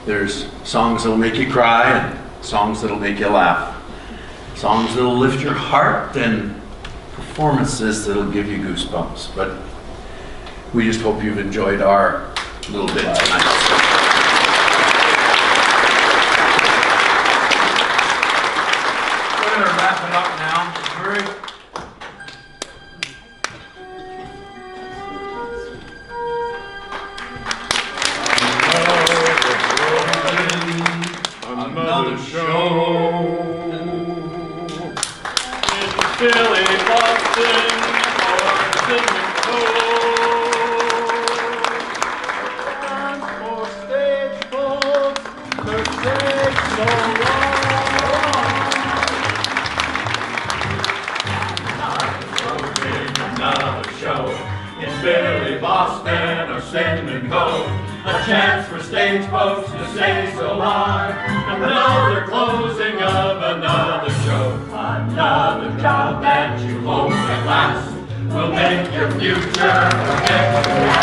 There's songs that'll make you cry and songs that'll make you laugh. Songs that'll lift your heart and performances that'll give you goosebumps. But we just hope you've enjoyed our little bit tonight. Wrap it up now. Hurry. Another show in Philly, Boston, or Sydney, Cove. For stage folks, their stage so long. Another show in Philly, Boston, or Cinnamon Cove. A chance for stage folks to say so long. Another closing of another show. Another job that you hope at last will make your future forget.